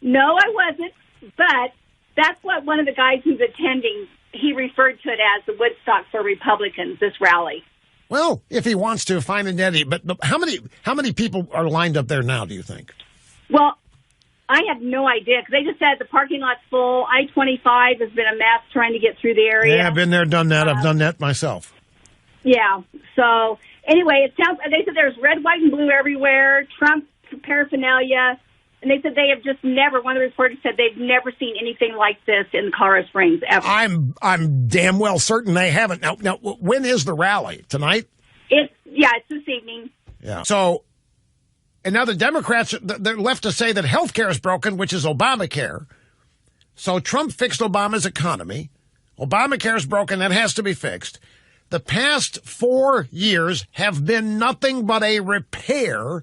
No, I wasn't. But that's what one of the guys who's attending he referred to it as the Woodstock for Republicans, this rally. Well, if he wants to, fine and dandy. But how many people are lined up there now, do you think? Well, I have no idea, because they just said the parking lot's full. I-25 has been a mess trying to get through the area. Yeah, I've been there, done that. I've done that myself. Yeah. So anyway, they said there's red, white, and blue everywhere, Trump paraphernalia, and they said they have just never, one of the reporters said they've never seen anything like this in Colorado Springs ever. I'm damn well certain they haven't. Now, when is the rally? Tonight? It's this evening. Yeah. So, and now the Democrats, they're left to say that health care is broken, which is Obamacare. So Trump fixed Obama's economy. Obamacare is broken. That has to be fixed. The past 4 years have been nothing but a repair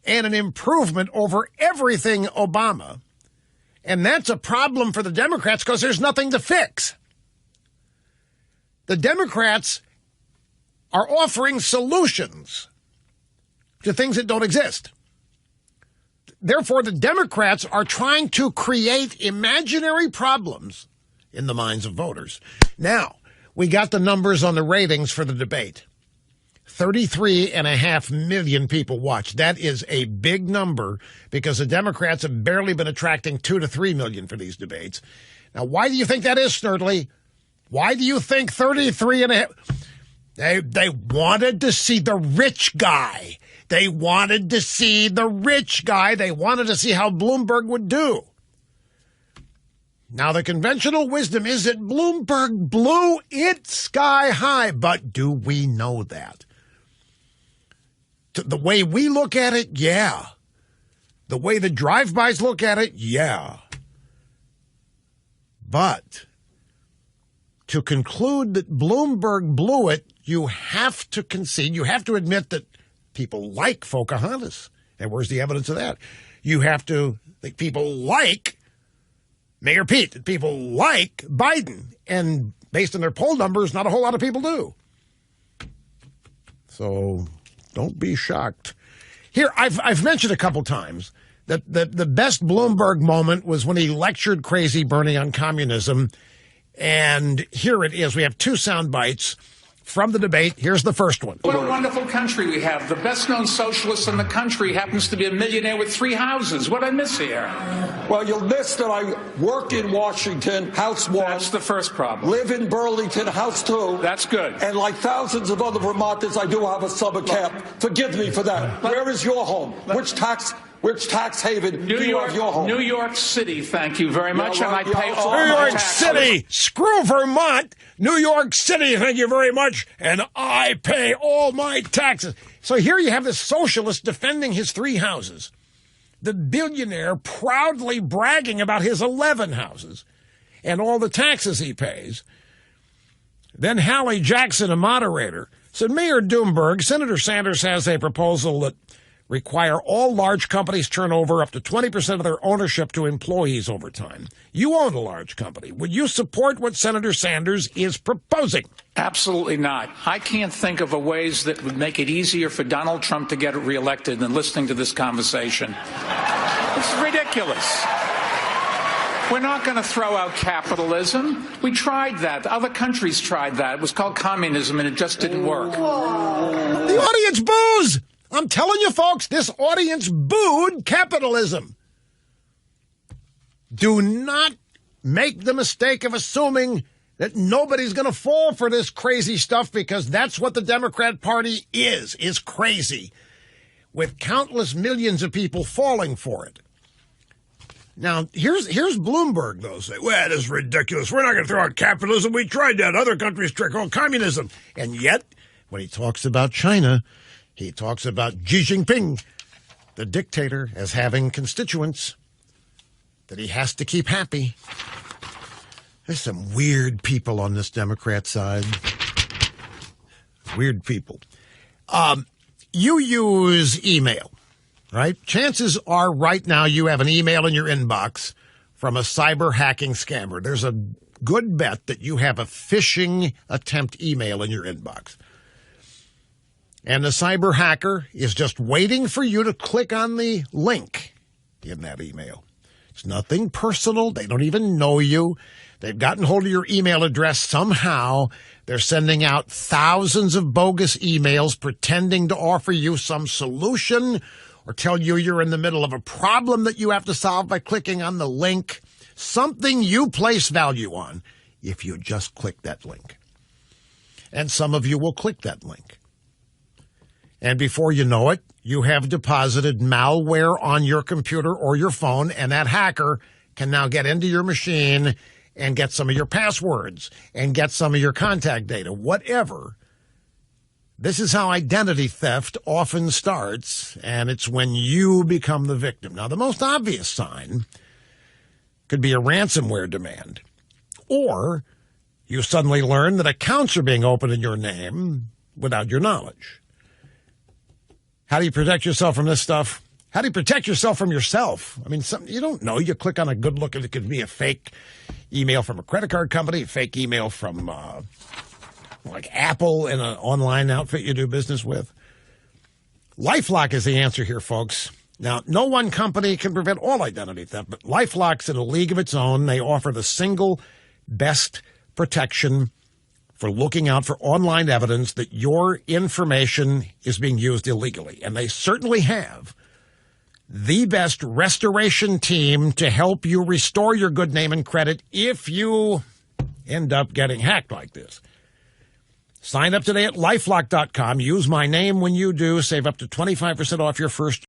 and an improvement over everything Obama. And that's a problem for the Democrats because there's nothing to fix. The Democrats are offering solutions to things that don't exist. Therefore, the Democrats are trying to create imaginary problems in the minds of voters. Now, we got the numbers on the ratings for the debate. 33.5 million people watched. That is a big number because the Democrats have barely been attracting 2 to 3 million for these debates. Now, why do you think that is, Snerdley? Why do you think 33.5? They wanted to see the rich guy. They wanted to see the rich guy. They wanted to see how Bloomberg would do. Now, the conventional wisdom is that Bloomberg blew it sky high, but do we know that? The way we look at it, yeah. The way the drive-bys look at it, yeah. But to conclude that Bloomberg blew it, you have to concede, you have to admit that people like Pocahontas. And where's the evidence of that? You have to think people like Mayor Pete, that people like Biden. And based on their poll numbers, not a whole lot of people do. So don't be shocked. Here, I've mentioned a couple times that the best Bloomberg moment was when he lectured crazy Bernie on communism. And here it is. We have 2 sound bites from the debate. Here's the first one. What a wonderful country we have. The best-known socialist in the country happens to be a millionaire with 3 houses. What'd I miss here? Well, you'll miss that I work in Washington, House 1. That's the first problem. Live in Burlington, House 2. That's good. And like thousands of other Vermonters, I do have a summer camp. Forgive me for that. Where is your home? Which tax haven do you have your home? New York City, thank you very much. Yeah, and I pay all New my York taxes. City! Screw Vermont! New York City, thank you very much. And I pay all my taxes. So here you have this socialist defending his 3 houses. The billionaire proudly bragging about his 11 houses and all the taxes he pays. Then Hallie Jackson, a moderator, said, Mayor Bloomberg, Senator Sanders has a proposal that require all large companies turn over up to 20% of their ownership to employees over time. You own a large company. Would you support what Senator Sanders is proposing? Absolutely not. I can't think of ways that would make it easier for Donald Trump to get reelected than listening to this conversation. It's ridiculous. We're not going to throw out capitalism. We tried that. Other countries tried that. It was called communism, and it just didn't work. The audience boos! I'm telling you, folks, this audience booed capitalism. Do not make the mistake of assuming that nobody's going to fall for this crazy stuff, because that's what the Democrat Party is crazy, with countless millions of people falling for it. Now, here's Bloomberg, though, say, well, this is ridiculous. We're not going to throw out capitalism. We tried that. Other countries tried called communism. And yet, when he talks about China, he talks about Xi Jinping, the dictator, as having constituents that he has to keep happy. There's some weird people on this Democrat side. Weird people. You use email, right? Chances are right now you have an email in your inbox from a cyber hacking scammer. There's a good bet that you have a phishing attempt email in your inbox. And the cyber hacker is just waiting for you to click on the link in that email. It's nothing personal. They don't even know you. They've gotten hold of your email address somehow. They're sending out thousands of bogus emails pretending to offer you some solution or tell you you're in the middle of a problem that you have to solve by clicking on the link, something you place value on if you just click that link. And some of you will click that link. And before you know it, you have deposited malware on your computer or your phone, and that hacker can now get into your machine and get some of your passwords and get some of your contact data, whatever. This is how identity theft often starts, and it's when you become the victim. Now, the most obvious sign could be a ransomware demand, or you suddenly learn that accounts are being opened in your name without your knowledge. How do you protect yourself from this stuff? How do you protect yourself from yourself? I mean, you don't know. You click on a good look, and it could be a fake email from a credit card company, a fake email from like Apple in an online outfit you do business with. LifeLock is the answer here, folks. Now, no one company can prevent all identity theft, but LifeLock's in a league of its own. They offer the single best protection for looking out for online evidence that your information is being used illegally. And they certainly have the best restoration team to help you restore your good name and credit if you end up getting hacked like this. Sign up today at LifeLock.com. Use my name when you do. Save up to 25% off your first